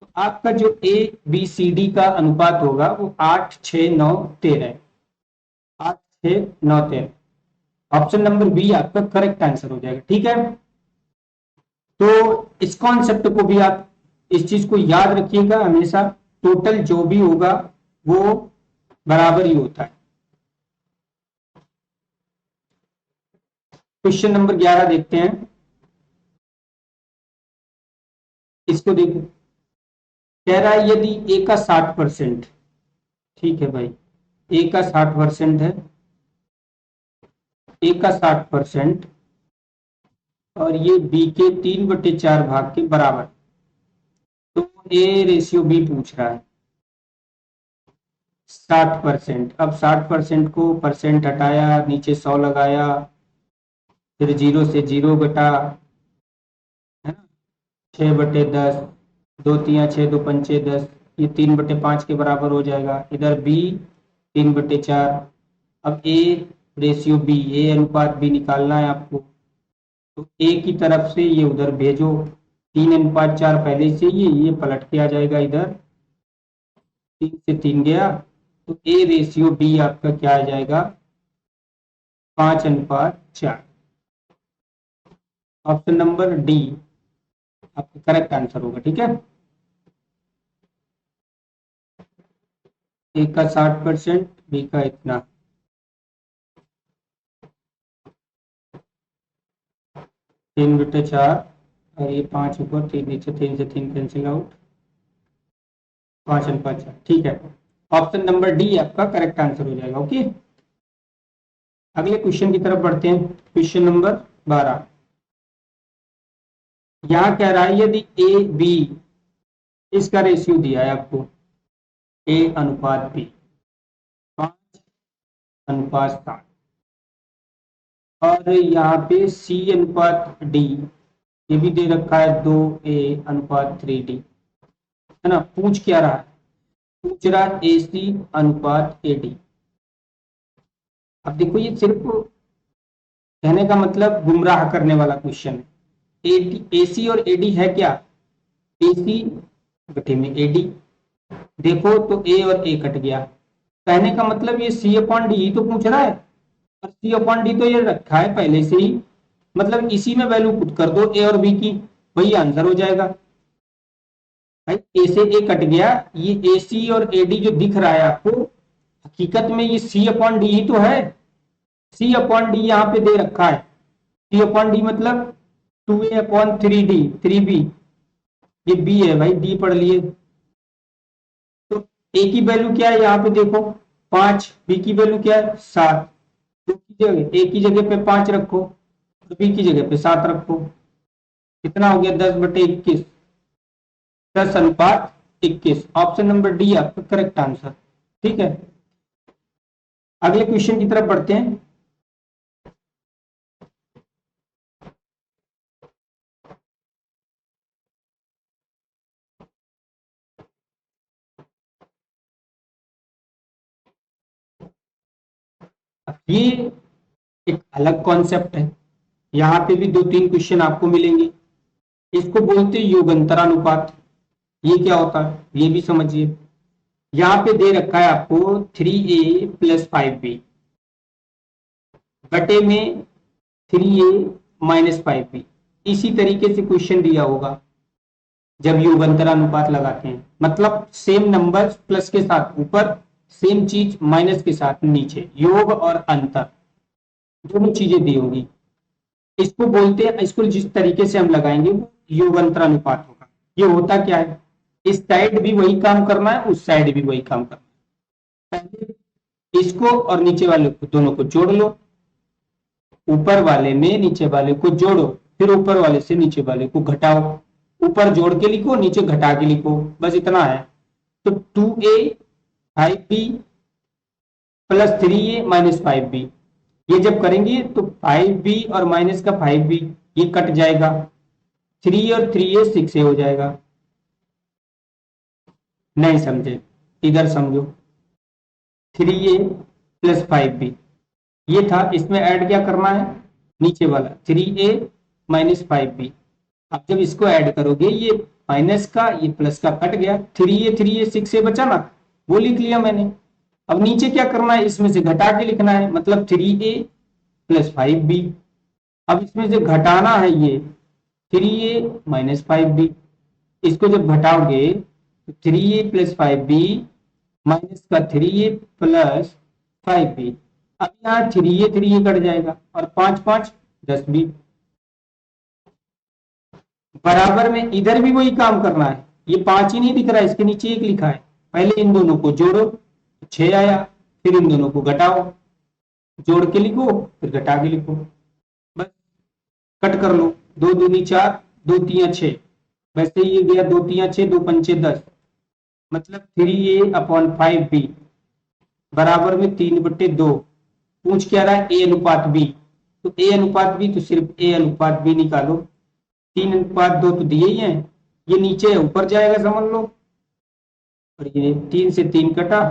तो आपका जो ए बी सी डी का अनुपात होगा वो 8 6 9 13, 8 6 9 13। ऑप्शन नंबर बी आपका करेक्ट आंसर हो जाएगा। ठीक है, तो इस कॉन्सेप्ट को भी आप, इस चीज को याद रखिएगा हमेशा, टोटल जो भी होगा वो बराबर ही होता है। क्वेश्चन नंबर 11 देखते हैं, इसको देखो, कह रहा है यदि ए का 60%, ठीक है भाई, ए का 60% है, ए का 60% और ये बी के 3/4 भाग के बराबर, तो ए रेशियो बी पूछ रहा है 60%। अब 60% को परसेंट हटाया, नीचे 100 लगाया, फिर 0 से 0 घटा, है ना, 6/10, 2 तिया 6 2 पंचे 10, ये 3/5 के बराबर हो जाएगा। इधर बी 3/4। अब ए रेशियो बी, ए अनुपात बी निकालना है आपको, तो ए की तरफ से ये उधर भेजो, 3:4 पहले से ये पलट के आ जाएगा इधर, 3 से 3 गया, तो ए रेशियो बी आपका क्या आ जाएगा, 5:4। ऑप्शन नंबर डी आपका करेक्ट आंसर होगा। ठीक है, ए का 60%, बी का इतना, 3/4 और ये 5 ऊपर 3 नीचे, 3 से 3 कैंसिल आउट, 5:4। ठीक है, ऑप्शन नंबर डी आपका करेक्ट आंसर हो जाएगा। ओके, अगले क्वेश्चन की तरफ बढ़ते हैं। क्वेश्चन नंबर 12, यहां कह रहा है यदि ए बी, इसका रेशियो दिया है आपको, ए अनुपात बी 5:7, और यहाँ पे सी अनुपात डी, ये भी दे रखा है 2A/3D, है ना। पूछ क्या रहा है, पूछ रहा है AC अनुपात AD। अब देखो ये सिर्फ कहने का मतलब गुमराह करने वाला क्वेश्चन है। AC और AD है क्या, AC बटे में AD, देखो तो A और A कट गया, कहने का मतलब ये C/D ही तो पूछ रहा है, और C/D तो ये रखा है पहले से ही, मतलब इसी में वैल्यू पुट कर दो A और B की, वही आंसर हो जाएगा। भाई ए से ए कट गया, ये ए सी और ए डी जो दिख रहा है आपको, हकीकत में ये C/D ही तो है। C/D यहाँ पे दे रखा है, C/D मतलब 2A/3D 3B, ये B है भाई, D पढ़ लिए। तो A की वैल्यू क्या है यहाँ पे देखो 5, B की वैल्यू क्या है 7, तो की जगह A की जगह पे 5 रखो, तो B की जगह पे 7 रखो, कितना हो गया 10/21, 10:21। ऑप्शन नंबर डी आपका करेक्ट आंसर। ठीक है, अगले क्वेश्चन की तरफ बढ़ते हैं। ये एक अलग कॉन्सेप्ट है, यहाँ पे भी 2-3 क्वेश्चन आपको मिलेंगे। इसको बोलते हैं युगांतरानुपात। ये क्या होता है ये भी समझिए। यहाँ पे दे रखा है आपको 3A + 5B बटे में 3A - 5B, इसी तरीके से क्वेश्चन दिया होगा। जब युगंतर अनुपात लगाते हैं, मतलब सेम नंबर प्लस के साथ ऊपर, सेम चीज माइनस के साथ नीचे, योग और अंतर दोनों चीजें दी होंगी, इसको बोलते हैं, इसको जिस तरीके से हम लगाएंगे वो युगंतर अनुपात होगा। ये होता क्या है, इस साइड भी वही काम करना है, उस साइड भी वही काम करना है। पहले इसको और नीचे वाले को दोनों को जोड़ लो, ऊपर वाले में नीचे वाले को जोड़ो, फिर ऊपर वाले से नीचे वाले को घटाओ, ऊपर जोड़ के लिखो, नीचे घटा के लिखो, बस इतना है। तो 2a 5b plus 3a minus 5b, ये जब करेंगे तो 5b और माइनस का 5b ये कट जाएगा, 3 और 3a 6a हो जाएगा। नहीं समझे, इधर समझो, 3a प्लस 5b ये था, इसमें ऐड क्या करना है, नीचे वाला 3a माइनस 5b। अब जब इसको ऐड करोगे, ये माइनस का ये प्लस का कट गया, 3a 6a बचा ना, वो लिख लिया मैंने। अब नीचे क्या करना है, इसमें से घटा के लिखना है, मतलब 3a प्लस 5b। अब इसमें से घटाना है ये 3a माइनस 5b, इसको जब घटाओगे तो 3a प्लस 5b माइनस का 3a प्लस 5b, अब यहाँ 3a कट जाएगा और 5 5 10b। बराबर में इधर भी वही काम करना है, ये 5 ही नहीं दिख रहा है, इसके नीचे 1 लिखा है, पहले इन दोनों को जोड़ो 6 आया, फिर इन दोनों को घटाओ, जोड़ के लिखो फिर घटा के लिखो, बस कट कर लो, 2 दूनी 4, 2 3 6, वैसे ये गया 2 3 6, 2 5 10, मतलब 3a अपॉन 5b बराबर में 3/2। पूछ क्या रहा है, ए अनुपात बी, तो ए अनुपात बी तो सिर्फ ए अनुपात बी निकालो, 3:2 तो दिए ही हैं, ये नीचे है ऊपर जाएगा समझ लो, और ये 3 से 3 कटा,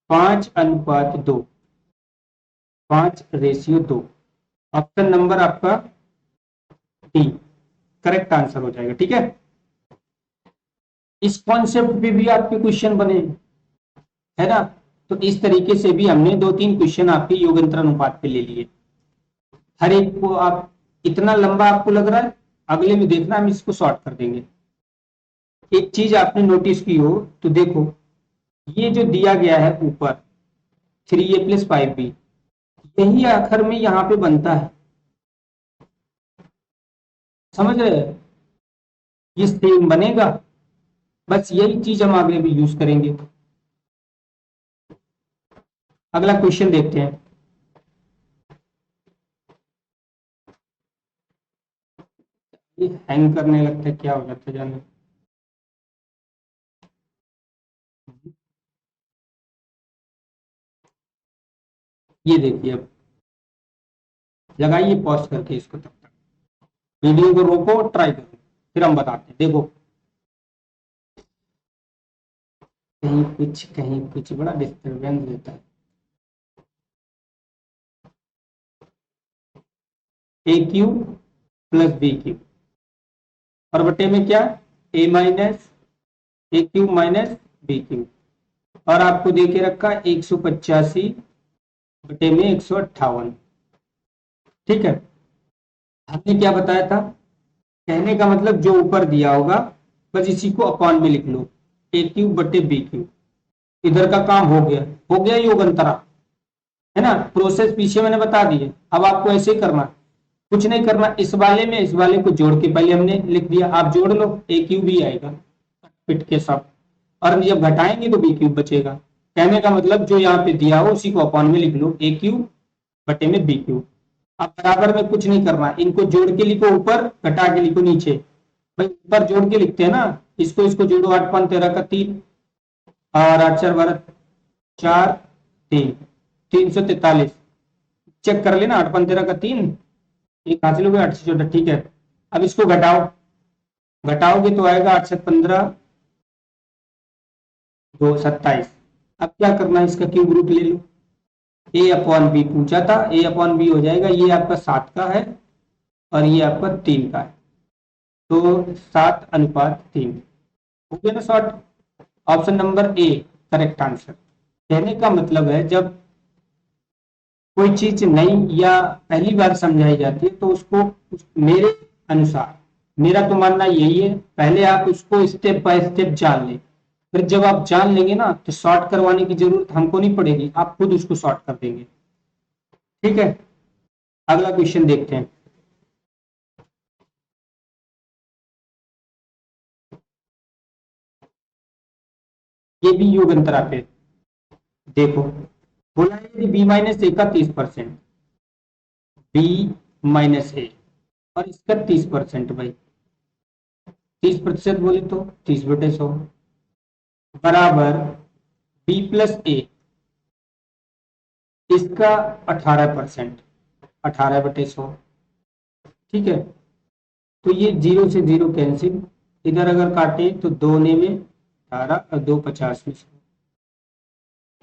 5:2, 5:2। ऑप्शन नंबर आपका डी करेक्ट आंसर हो जाएगा। ठीक है, इस कॉन्सेप्ट पे भी आपके क्वेश्चन बने है ना, तो इस तरीके से भी हमने 2-3 क्वेश्चन आपके योगांतर अनुपात पे ले लिए। हर एक को आप, इतना लंबा आपको लग रहा है, अगले में देखना हम इसको शॉर्ट कर देंगे। एक चीज आपने नोटिस की हो तो देखो, ये जो दिया गया है ऊपर 3a प्लस 5b, यही आखिर में यहाँ पे बनता है, समझ रहे हैं, ये सेम बनेगा, बस यही चीज हम आगे भी यूज करेंगे। अगला क्वेश्चन देखते हैं। ये हैंग करने लगता है, क्या हो जाता है जाने। ये देखिए, अब लगाइए पॉज करके इसको, तब तक वीडियो को रोको, ट्राई करो, फिर हम बताते हैं। देखो कहीं कुछ बड़ा डिस्टर्बेंस देता है। ए क्यू प्लस बी क्यू और बटे में क्या, ए माइनस ए क्यू माइनस बी क्यू, और आपको दे के रखा 185 बटे में 158। ठीक है, हमने क्या बताया था, कहने का मतलब जो ऊपर दिया होगा बस इसी को अपॉन में लिख लो, ए क्यूब बटे बी क्यूब, इधर का काम हो गया योगांतरा, है ना। प्रोसेस पीछे मैंने बता दी है, अब आपको ऐसे करना, कुछ नहीं करना, इस वाले में इस वाले को जोड़ के पहले हमने लिख दिया, आप जोड़ लो, ए क्यूब ही आएगा पिट के सब, और जब घटाएंगे तो बी क्यूब बचेगा। कहने का मतलब जो यहाँ पे दिया हो उसी को अपॉन में लिख लो, ए क्यूब बटे में बी क्यूब। अब बराबर में कुछ नहीं करना, इनको जोड़ के लिखो ऊपर, घटा के लिखो नीचे, भाई ऊपर जोड़ के लिखते हैं ना, इसको इसको जोड़ो, 8 5 13 का 3 और 8 4 12 4 3, 343, चेक कर लेना, 8 5 13 का 3, एक हासिल हो गया, 8 से 14। ठीक है, अब इसको घटाओ, घटाओगे तो आएगा 8 7 15 2 27। अब क्या करना है, इसका क्यूब रूट ले लो, ए अपॉन बी पूछा था, ए अपॉन बी हो जाएगा, ये आपका 7 का है और ये आपका 3 का है, तो 7:3 हो गया ना short. Option number A correct answer. कहने का मतलब है जब कोई चीज नई या पहली बार समझाई जाती है तो उसको मेरे अनुसार मेरा तो मानना यही है, पहले आप उसको स्टेप बाय स्टेप जान लें, फिर जब आप जान लेंगे ना तो शॉर्ट करवाने की जरूरत हमको नहीं पड़ेगी, आप खुद उसको शॉर्ट कर देंगे। ठीक है, अगला क्वेश्चन देखते हैं। ये भी योग अंतरा पे देखो, बोला है यदि बी माइनस ए का 30%, बी माइनस ए और इसका 30% भाई, 30% बोले तो 30/100 बराबर बी प्लस ए, इसका 18%, 18/100। ठीक है, तो ये 0 से 0 कैंसिल, इधर अगर काटे तो 2 ने में 18 और 2 50 में 100।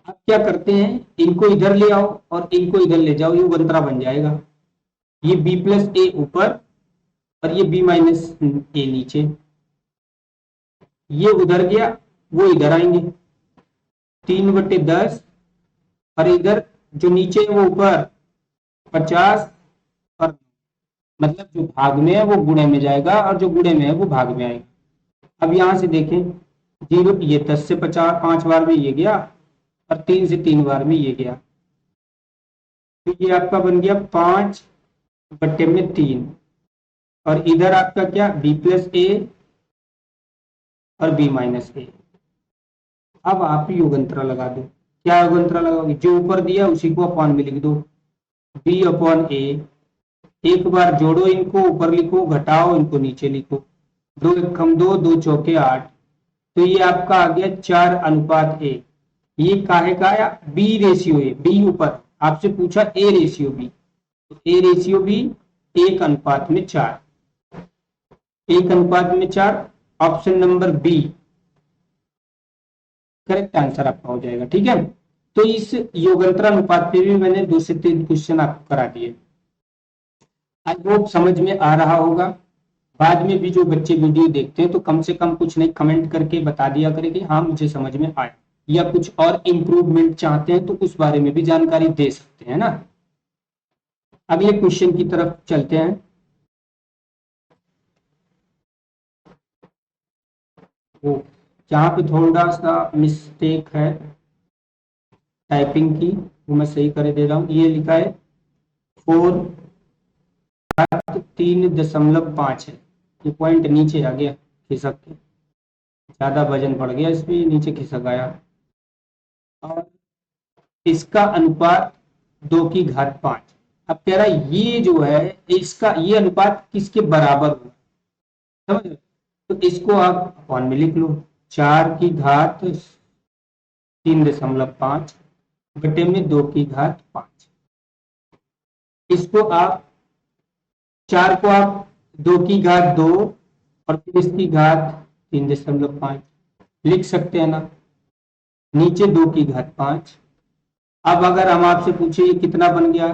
अब क्या करते हैं, इनको इधर ले आओ और इनको इधर ले जाओ, ये बंतरा बन जाएगा। ये बी प्लस ए ऊपर और ये बी माइनस ए नीचे, ये उधर गया वो इधर आएंगे, 3/10 और इधर जो नीचे है वो ऊपर 50 और मतलब जो भाग में है वो गुणे में जाएगा और जो गुणे में है वो भाग में आएगा। अब यहां से देखें, 0 ये 10 से 50 5 बार में ये गया और 3 से 3 बार में ये गया, तो ये आपका बन गया 5/3 और इधर आपका क्या बी प्लस ए और बी माइनस ए। अब आप योगंतरा लगा दो, क्या योगंतरा लगाओगे, जो ऊपर दिया उसी को अपॉन में लिख दो, बी अपॉन ए, एक बार जोड़ो इनको ऊपर लिखो, घटाओ इनको नीचे लिखो, 2 एकम 2, 2 चौके 8, तो ये आपका आ गया 4:1। ये काहे का आया, बी रेशियो ए, बी ऊपर आपसे पूछा ए रेशियो बी, तो A ratio B 1:4, 1:4, option number B correct answer आपका हो जाएगा। ठीक है, तो इस योगंतरानुपात पे भी मैंने 2 से 3 क्वेश्चन आपको करा दिए, आई होप समझ में आ रहा होगा। बाद में भी जो बच्चे वीडियो देखते हैं तो कम से कम कुछ नहीं कमेंट करके बता दिया करें कि हाँ मुझे समझ में आया, या कुछ और इम्प्रूवमेंट चाहते हैं तो उस बारे में भी जानकारी दे सकते हैं ना। अगले क्वेश्चन की तरफ चलते हैं। वो जहाँ पे थोड़ा सा मिस्टेक है टाइपिंग की, वो मैं सही कर दे रहा हूँ। ये लिखा है 4/3.5 है, ये पॉइंट नीचे आ गया खिसक के, ज्यादा वजन बढ़ गया इसमें, नीचे खिसक आया। और इसका अनुपात 2/5। अब कह रहा है ये जो है इसका ये अनुपात किसके बराबर हो, समझ रहे? तो इसको आप अपॉन में लिख लो, 4/3.5 बटे में 2/5। इसको आप 4 को आप 2/2 और फिर इसकी घात 3.5 लिख सकते हैं ना, नीचे 2/5। अब अगर हम आपसे पूछे ये कितना बन गया,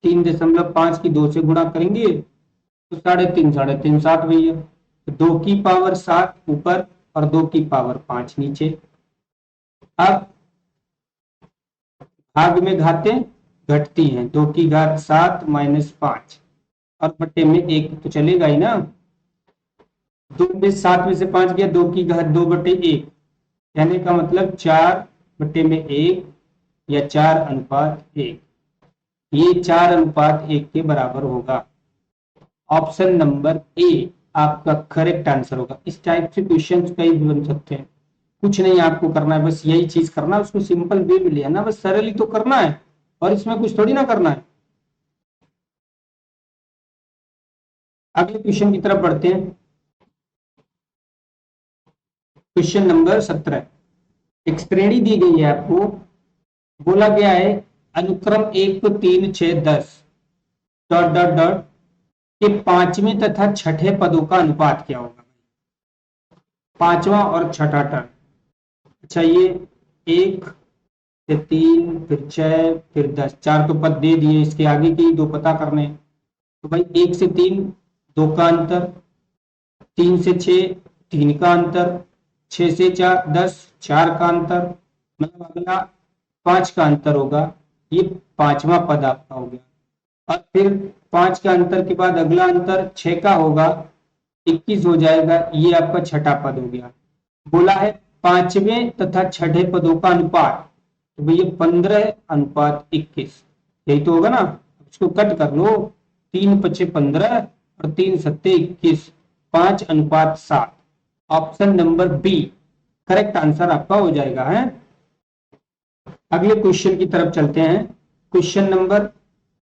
3.5 की 2 से गुणा करेंगे तो 3.5 3.5 7 भैया, तो 2/7 ऊपर और 2/5 नीचे। अब भाग में घातें घटती हैं, 2/7 - 5 और बट्टे में 1 तो चलेगा ही ना, 2 में 7 में से 5 गया, 2/2 कहने का मतलब 4/1 या 4:1, ये 4:1 के बराबर होगा। ऑप्शन नंबर ए आपका करेक्ट आंसर होगा। इस टाइप से क्वेश्चन कई भी बन सकते हैं, कुछ नहीं आपको करना है, बस यही चीज करना है, उसको सिंपल वे में लिया ना, बस सरल ही तो करना है और इसमें कुछ थोड़ी ना करना है। अगले क्वेश्चन की तरफ बढ़ते हैं। क्वेश्चन नंबर 17, एक श्रेणी दी गई है आपको, बोला गया है अनुक्रम 1 3 6 10 डॉट डॉट डॉट के 5वें तथा छठे पदों का अनुपात क्या होगा, 5वां और छठा टर्म। अच्छा, ये 1 से 3 फिर 6 फिर 10, 4 तो पद दे दिए, इसके आगे के 2 पता करने, तो भाई 1 से 3 2 का अंतर, 3 से 6 3 का अंतर, 6 से 4 10 4 का अंतर, मतलब अगला 5 का अंतर होगा, ये 5वां पद आपका हो गया। और फिर 5 का अंतर के बाद अगला अंतर 6 का होगा, 21 हो जाएगा। ये आपका छठा पद हो गया। बोला है पांचवें तथा छठे पदों का अनुपात, तो भैया 15:21, यही तो होगा ना। इसको कट कर लो, 3×5 = 15 और 3×7 = 21, 5:7। Option number B correct answer आपका हो जाएगा है। अगले क्वेश्चन की तरफ चलते हैं। Question number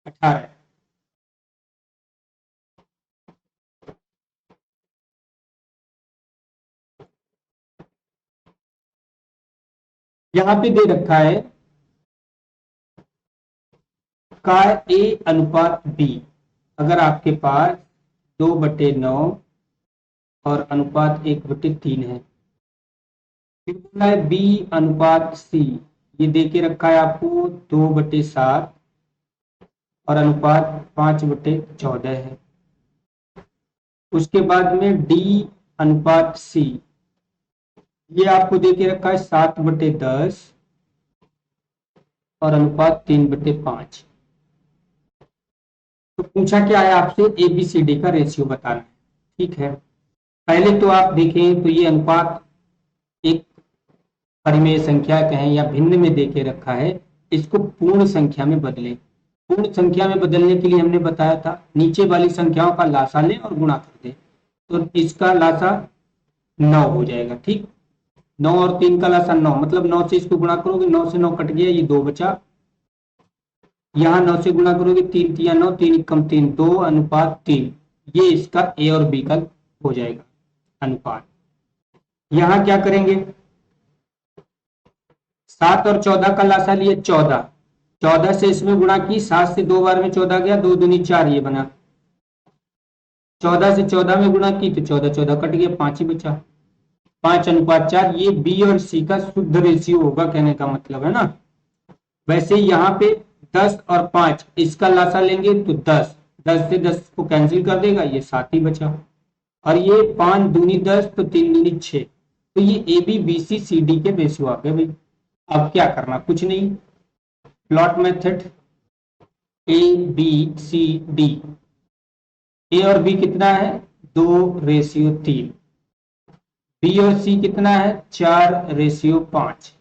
18। यहां पे दे रखा है का A/B। अगर आपके पास 2/9 और अनुपात 1/3 है, फिर बोला है B/C। ये दे के रखा है आपको 2/7 और अनुपात 5/14 है। उसके बाद में D/C, ये आपको दे के रखा है 7/10 और अनुपात 3/5। तो पूछा क्या है आपसे, ABCD का रेशियो बताना है। ठीक है, पहले तो आप देखें तो ये अनुपात एक परिमेय संख्या कहें या भिन्न में देके रखा है, इसको पूर्ण संख्या में बदलें। पूर्ण संख्या में बदलने के लिए हमने बताया था नीचे वाली संख्याओं का लासा लें और गुणा कर दें। तो इसका लासा 9 हो जाएगा। ठीक, 9 और 3 का लासा 9, मतलब 9 से इसको गुणा करोगे, 9 से 9 कट गया, ये 2 बचा। यहाँ 9 से गुणा करोगे, 3 3 9, 3 कम 3, 2/3। ये इसका A और B का हो जाएगा अनुपात। यहाँ क्या करेंगे, 7 और 14 का लासा लिए 14, 14 से इसमें गुणा की, 7 से 2 बार में 14 गया, 2 दूनी 4, ये बना। 14 से 14 में गुणा की तो 14 14 कट गया, 5 ही बचा। 5:4 ये बी और सी का शुद्ध रेशियो होगा, कहने का मतलब है ना। वैसे यहाँ पे 10 और 5 इसका लासा लेंगे तो 10, 10 से 10 को कैंसिल कर देगा, ये 7 ही बचा। और ये 5 दूनी 10 तो 3 दूनी 6, तो ये ABCD के रेशियो आ गए भाई। अब क्या करना, कुछ नहीं, प्लॉट मेथड ABCD। A और B कितना है, 2:3। B और C कितना है, 4:5।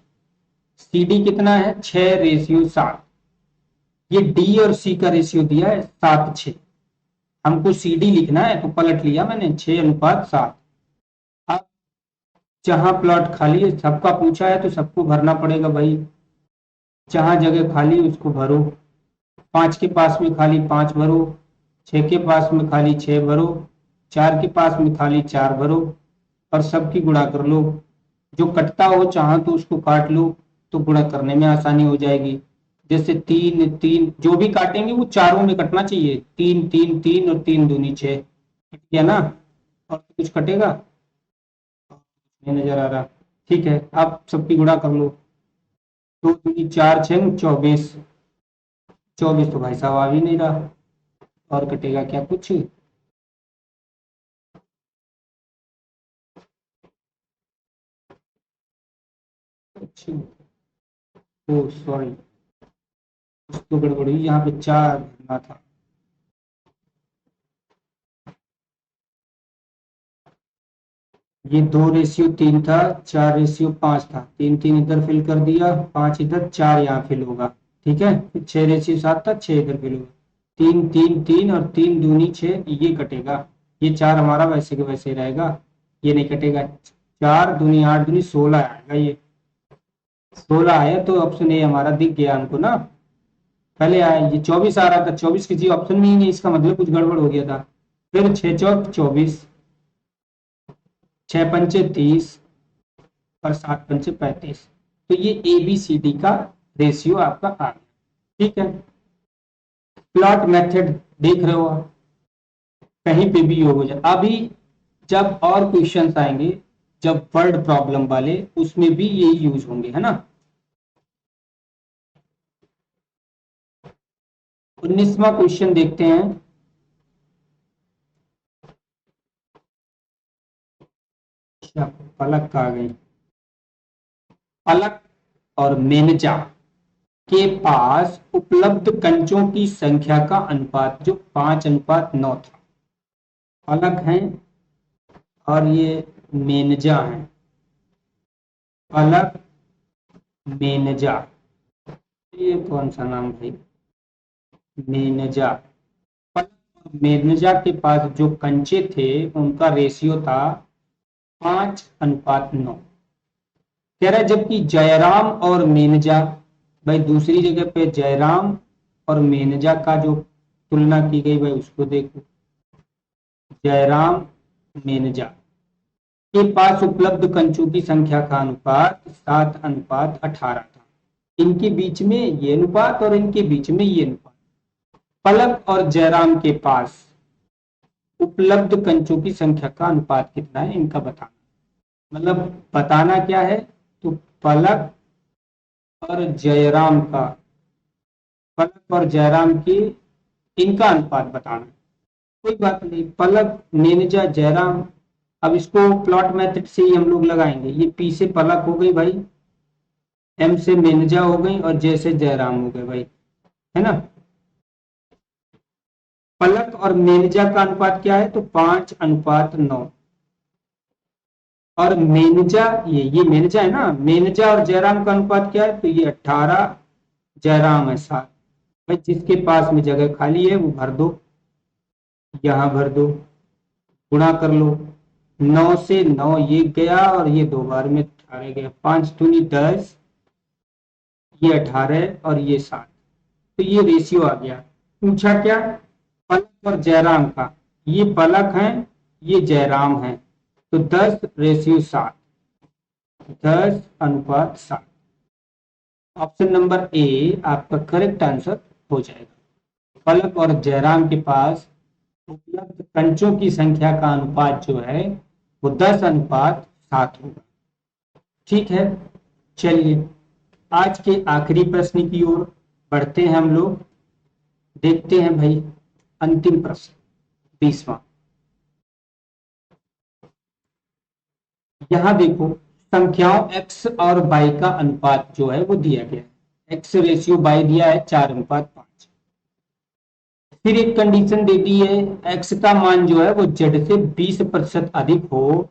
CD कितना है, 6:7। ये D और C का रेशियो दिया है 7:6। हमको CD लिखना है तो पलट लिया मैंने, 6:7। अब जहां प्लॉट खाली है, सबका पूछा है तो सबको भरना पड़ेगा भाई। जहां जगह खाली उसको भरो। 5 के पास में खाली 5 भरो, 6 के पास में खाली 6 भरो, 4 के पास में खाली 4 भरो और सबकी गुणा कर लो। जो कटता हो चाहो तो उसको काट लो, तो गुणा करने में आसानी हो जाएगी। जैसे 3 3 जो भी काटेंगे वो चारों में कटना चाहिए, 3 3 3 और 3 दूनी 6, कट गया ना। और कुछ कटेगा नहीं नजर आ रहा। ठीक है, अब सबकी गुणा कर लो। 2 दूनी 4 6 24, 24 तो भाई साहब आ भी नहीं रहा। और कटेगा क्या कुछ, ओ सॉरी, कुछ तो गड़बड़ हुई, यहाँ पे 4 भरना था। ये 2:3 था, 4:5 था, 3 3 इधर फिल कर दिया, 5 इधर, 4 यहाँ फिल होगा। ठीक है, फिर 6:7 था, 6 इधर फिल होगा, 3 3 3 और 3 दूनी 6, ये कटेगा। ये 4 हमारा वैसे के वैसे रहेगा, ये नहीं कटेगा। 4 दूनी 8 दूनी 16 आएगा, ये 16 आया तो ऑप्शन ए हमारा दिख गया हमको ना। पहले आया ये 24 आ रहा था, 24 किसी ऑप्शन में ही नहीं, इसका मतलब कुछ गड़बड़ हो गया था। फिर 6 चौक 24, 6 पंचे 30 और 7 पंचे 35। तो ये ABCD का रेशियो आपका आ गया। ठीक है, प्लॉट मेथड देख रहे हो आप, कहीं पे भी योग हो जाए। अभी जब और क्वेश्चंस आएंगे, जब वर्ड प्रॉब्लम वाले, उसमें भी ये यूज होंगे, है ना। 19वां क्वेश्चन देखते हैं। अच्छा, पलक आ गई। पलक और मेनजा के पास उपलब्ध कंचों की संख्या का अनुपात जो 5:9 था। पलक हैं और ये मेनजा है, पलक मेनजा। ये कौन सा नाम भाई, मेनजा। पलक और मेनजा के पास जो कंचे थे उनका रेशियो था 5:9। कह रहा है जबकि जयराम और मेनजा, भाई दूसरी जगह पे जयराम और मेनजा का जो तुलना की गई भाई उसको देखो। जयराम मेनजा के पास उपलब्ध कंचों की संख्या का अनुपात 7:18 था। इनके बीच में ये अनुपात और इनके बीच में ये अनुपात। पलक और जयराम के पास उपलब्ध कंचों की संख्या का अनुपात कितना है इनका बताना। मतलब बताना क्या है, तो पलक और जयराम का, पलक और जयराम की इनका अनुपात बताना। कोई बात नहीं, पलक मेनजा जयराम, अब इसको प्लॉट मेथड से ही हम लोग लगाएंगे। ये पी से पलक हो गई भाई, एम से मेनजा हो गई और जे से जयराम हो गए भाई, है ना। पलक और मेनजा का अनुपात क्या है, तो 5:9। और मेनजा, ये मेनजा है ना, मेनजा और जयराम का अनुपात क्या है, तो ये 18, जयराम है 7। भाई जिसके पास में जगह खाली है वो भर दो, यहां भर दो, गुणा कर लो। 9 से 9 ये गया और ये 2 बार में 18 गया, 5 दूनी 10, ये 18 और ये 7। तो ये रेशियो आ गया। पूछा क्या, पलक और जयराम का। ये पलक है, ये जयराम है, तो 10:7, 10:7। ऑप्शन नंबर ए आपका करेक्ट आंसर हो जाएगा। पलक और जयराम के पास उपलब्ध कंचों की संख्या का अनुपात जो है वो 10:7 होगा। ठीक है, चलिए आज के आखिरी प्रश्न की ओर बढ़ते हैं हम लोग। देखते हैं भाई अंतिम प्रश्न 20वां। यहां देखो संख्याओं x और y का अनुपात जो है वो दिया गया है। x रेशियो y दिया है 4:5। फिर एक कंडीशन दे दी है, x का मान जो है वो z से 20% अधिक हो,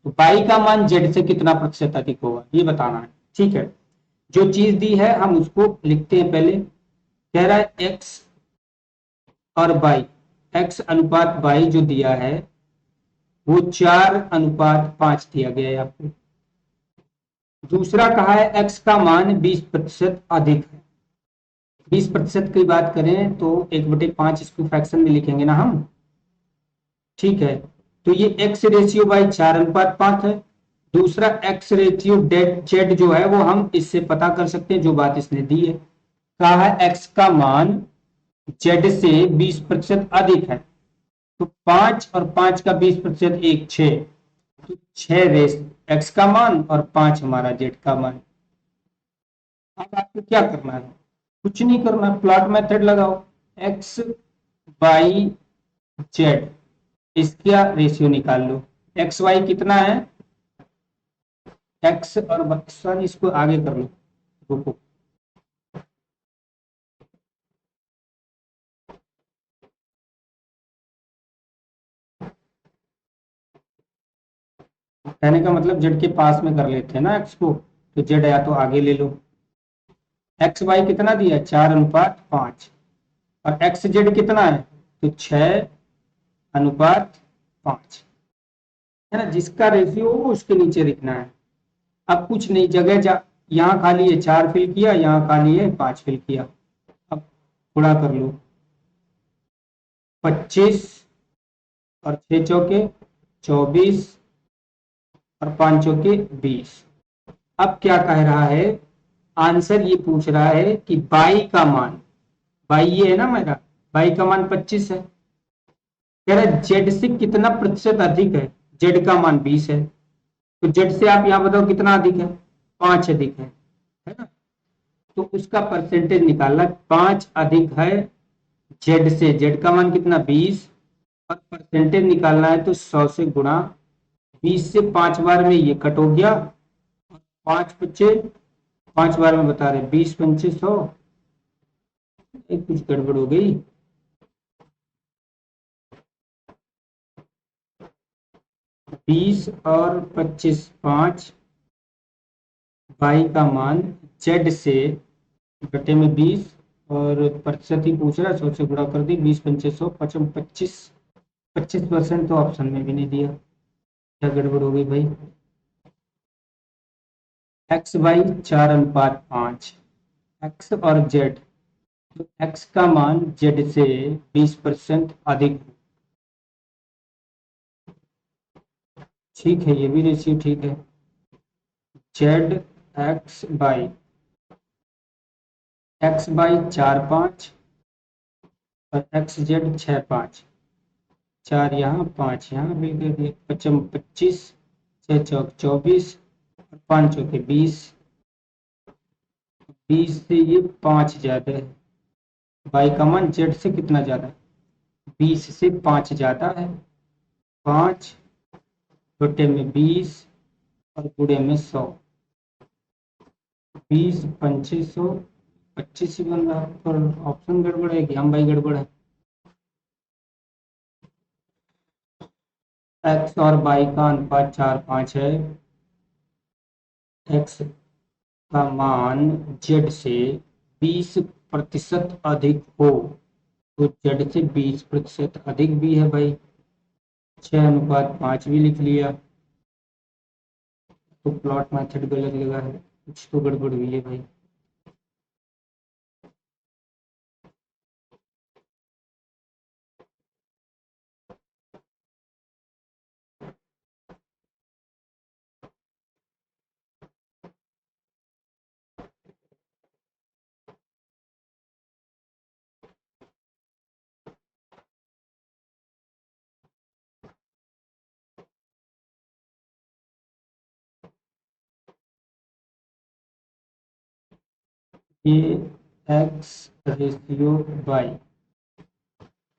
तो y का मान z से कितना प्रतिशत अधिक होगा ये बताना है। ठीक है, जो चीज दी है हम उसको लिखते हैं पहले। कह रहा है x और y, x अनुपात y जो दिया है वो 4:5 दिया गया है आपको। दूसरा कहा है x का मान 20% अधिक है। 20% की बात करें तो 1/5 इसको फ्रैक्शन में लिखेंगे ना हम। ठीक है, तो ये x रेशियो बाई 4:5 है। दूसरा x रेशियो डेट जेड जो है वो हम इससे पता कर सकते हैं, जो बात इसने दी है। कहा है x का मान z से 20% अधिक है, तो 5 और 5 का 20% 1, 6, तो 6 रेस x का मान और 5 हमारा z का मान। अब आपको क्या करना है, कुछ नहीं करना, प्लॉट मेथड लगाओ। x बाई जेड, इसका रेशियो निकाल लो। एक्स वाई कितना है, एक्स और सॉरी इसको आगे कर लो, रुको। कहने का मतलब जेड के पास में कर लेते हैं ना एक्स को, तो जेड या तो आगे ले लो। एक्स वाई कितना दिया, 4:5, और एक्स जेड कितना है, तो 6:5, है ना। जिसका रेशियो हो उसके नीचे लिखना है। अब कुछ नहीं, जगह जा, यहाँ खाली है 4 फिल किया, यहाँ खाली है 5 फिल किया। अब थोड़ा कर लो, 25 और 6 चौके 24 और 5 चौके 20। अब क्या कह रहा है, आंसर ये पूछ रहा है कि बाई का मान, बाई ये है ना मेरा, बाई का मान 25 है। कह रहा है जेड से कितना प्रतिशत अधिक है, जेड का मान 20 है, तो जेड से आप यहाँ बताओ कितना अधिक है, 5 अधिक है ना। तो उसका परसेंटेज निकालना, 5 अधिक है जेड से, जेड का मान कितना 20, और परसेंटेज निकालना है तो 100 से गुणा। 20 से 5 बार में ये कट हो गया, 5 × 5 5 बार में बता रहे, 20 × 5 100। कुछ गड़बड़ हो गई, 20 और 25 5, y का मान z से बटे में 20 और प्रतिशत ही पूछ रहा है, 100 से गुणा कर दी, 20 पंचे 100, 25% तो ऑप्शन में भी नहीं दिया। क्या गड़बड़ हो गई भाई? x बाई 4:5, x और z, तो x का मान z से 20% अधिक हो। ठीक है, ये भी रेशियो ठीक है। z x बाई 4:5 और x z 6:5, 4 यहाँ 5 यहाँ भी दे दिए, 25, 6 चौक 24 और 5 चौके 20, 20 से ये 5 ज्यादा है। y का मान z से कितना ज्यादा है? 20 से 5 ज्यादा है। 5 बटे में 20 और गुणे में 100, 20 पंचे 100, 25 ही बन रहा है। पर ऑप्शन गड़बड़ है कि हम भाई गड़बड़ है? x और y का अनुपात 4:5 है। x का मान z से 20% अधिक हो, तो z से 20% अधिक भी है भाई। 6:5 भी लिख लिया, तो प्लॉट मेथड गलत लगा है, कुछ तो गड़बड़ हुई है भाई। ये x रेशियो बाई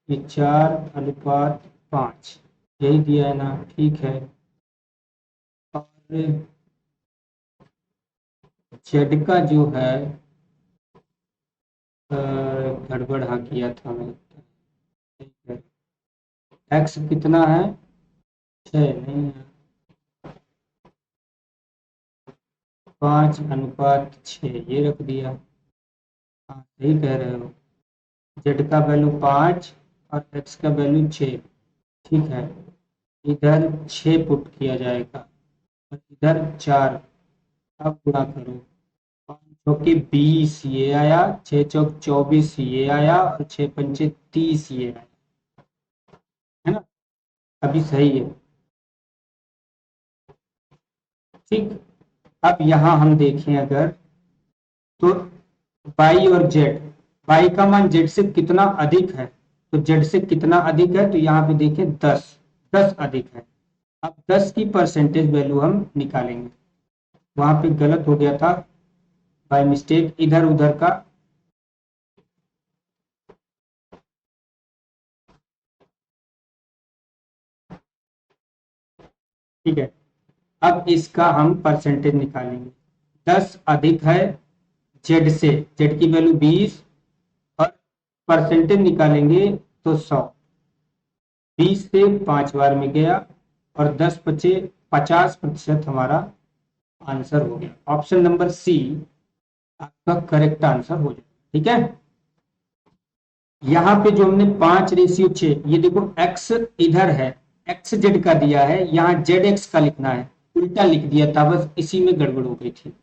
ये 4:5 यही दिया है ना? ठीक है। और जेड का जो है गड़बड़ हाँ किया था मैंने। ठीक है, एक्स कितना है? 6 नहीं है, 5:6 ये रख दिया। हाँ सही कह रहे हो, जेड का वैल्यू 5 और एक्स का वैल्यू 6। ठीक है, इधर 6 पुट किया जाएगा और इधर 4। अब गुणा करो, 5 चौके 20 ये आया, 6 चौक 24 ये आया और 6 पंचे 30 ये आया, है ना? अभी सही है। ठीक, अब यहाँ हम देखें अगर, तो y और z, y का मान z से कितना अधिक है, तो z से कितना अधिक है, तो यहाँ पे देखें 10 अधिक है। अब 10 की परसेंटेज वैल्यू हम निकालेंगे। वहां पे गलत हो गया था बाय मिस्टेक, इधर उधर का। ठीक है, अब इसका हम परसेंटेज निकालेंगे। 10 अधिक है जेड से, जेड की वैल्यू 20 और परसेंटेज निकालेंगे तो 100। 20 से 5 बार में गया और 10 बचे, 50% हमारा आंसर हो गया। ऑप्शन नंबर सी आपका करेक्ट आंसर हो जाए। ठीक है, यहाँ पे जो हमने 5:6, ये देखो x इधर है, एक्स जेड का दिया है, यहाँ जेड एक्स का लिखना है, उल्टा लिख दिया था, बस इसी में गड़बड़ हो गई थी।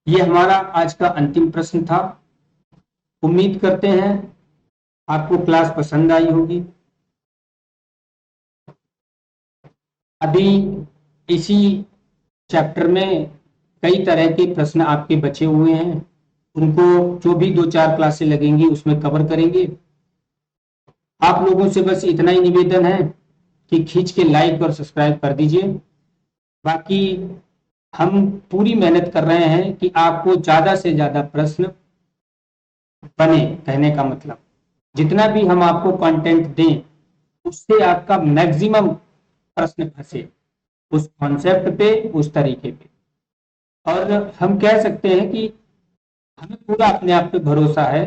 ये हमारा आज का अंतिम प्रश्न था। उम्मीद करते हैं आपको क्लास पसंद आई होगी। अभी इसी चैप्टर में कई तरह के प्रश्न आपके बचे हुए हैं, उनको जो भी 2-4 क्लासें लगेंगी उसमें कवर करेंगे। आप लोगों से बस इतना ही निवेदन है कि खींच के लाइक और सब्सक्राइब कर दीजिए। बाकी हम पूरी मेहनत कर रहे हैं कि आपको ज्यादा से ज्यादा प्रश्न बने, कहने का मतलब जितना भी हम आपको कंटेंट दें उससे आपका मैक्सिमम प्रश्न फंसे उस कॉन्सेप्ट पे, उस तरीके पे। और हम कह सकते हैं कि हमें पूरा अपने आप पे भरोसा है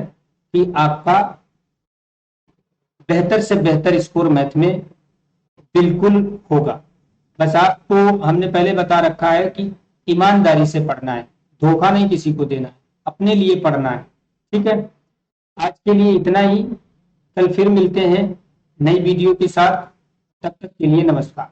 कि आपका बेहतर से बेहतर स्कोर मैथ में बिल्कुल होगा। बस आपको हमने पहले बता रखा है कि ईमानदारी से पढ़ना है, धोखा नहीं किसी को देना है, अपने लिए पढ़ना है। ठीक है, आज के लिए इतना ही। कल फिर मिलते हैं नई वीडियो के साथ। तब तक के लिए नमस्कार।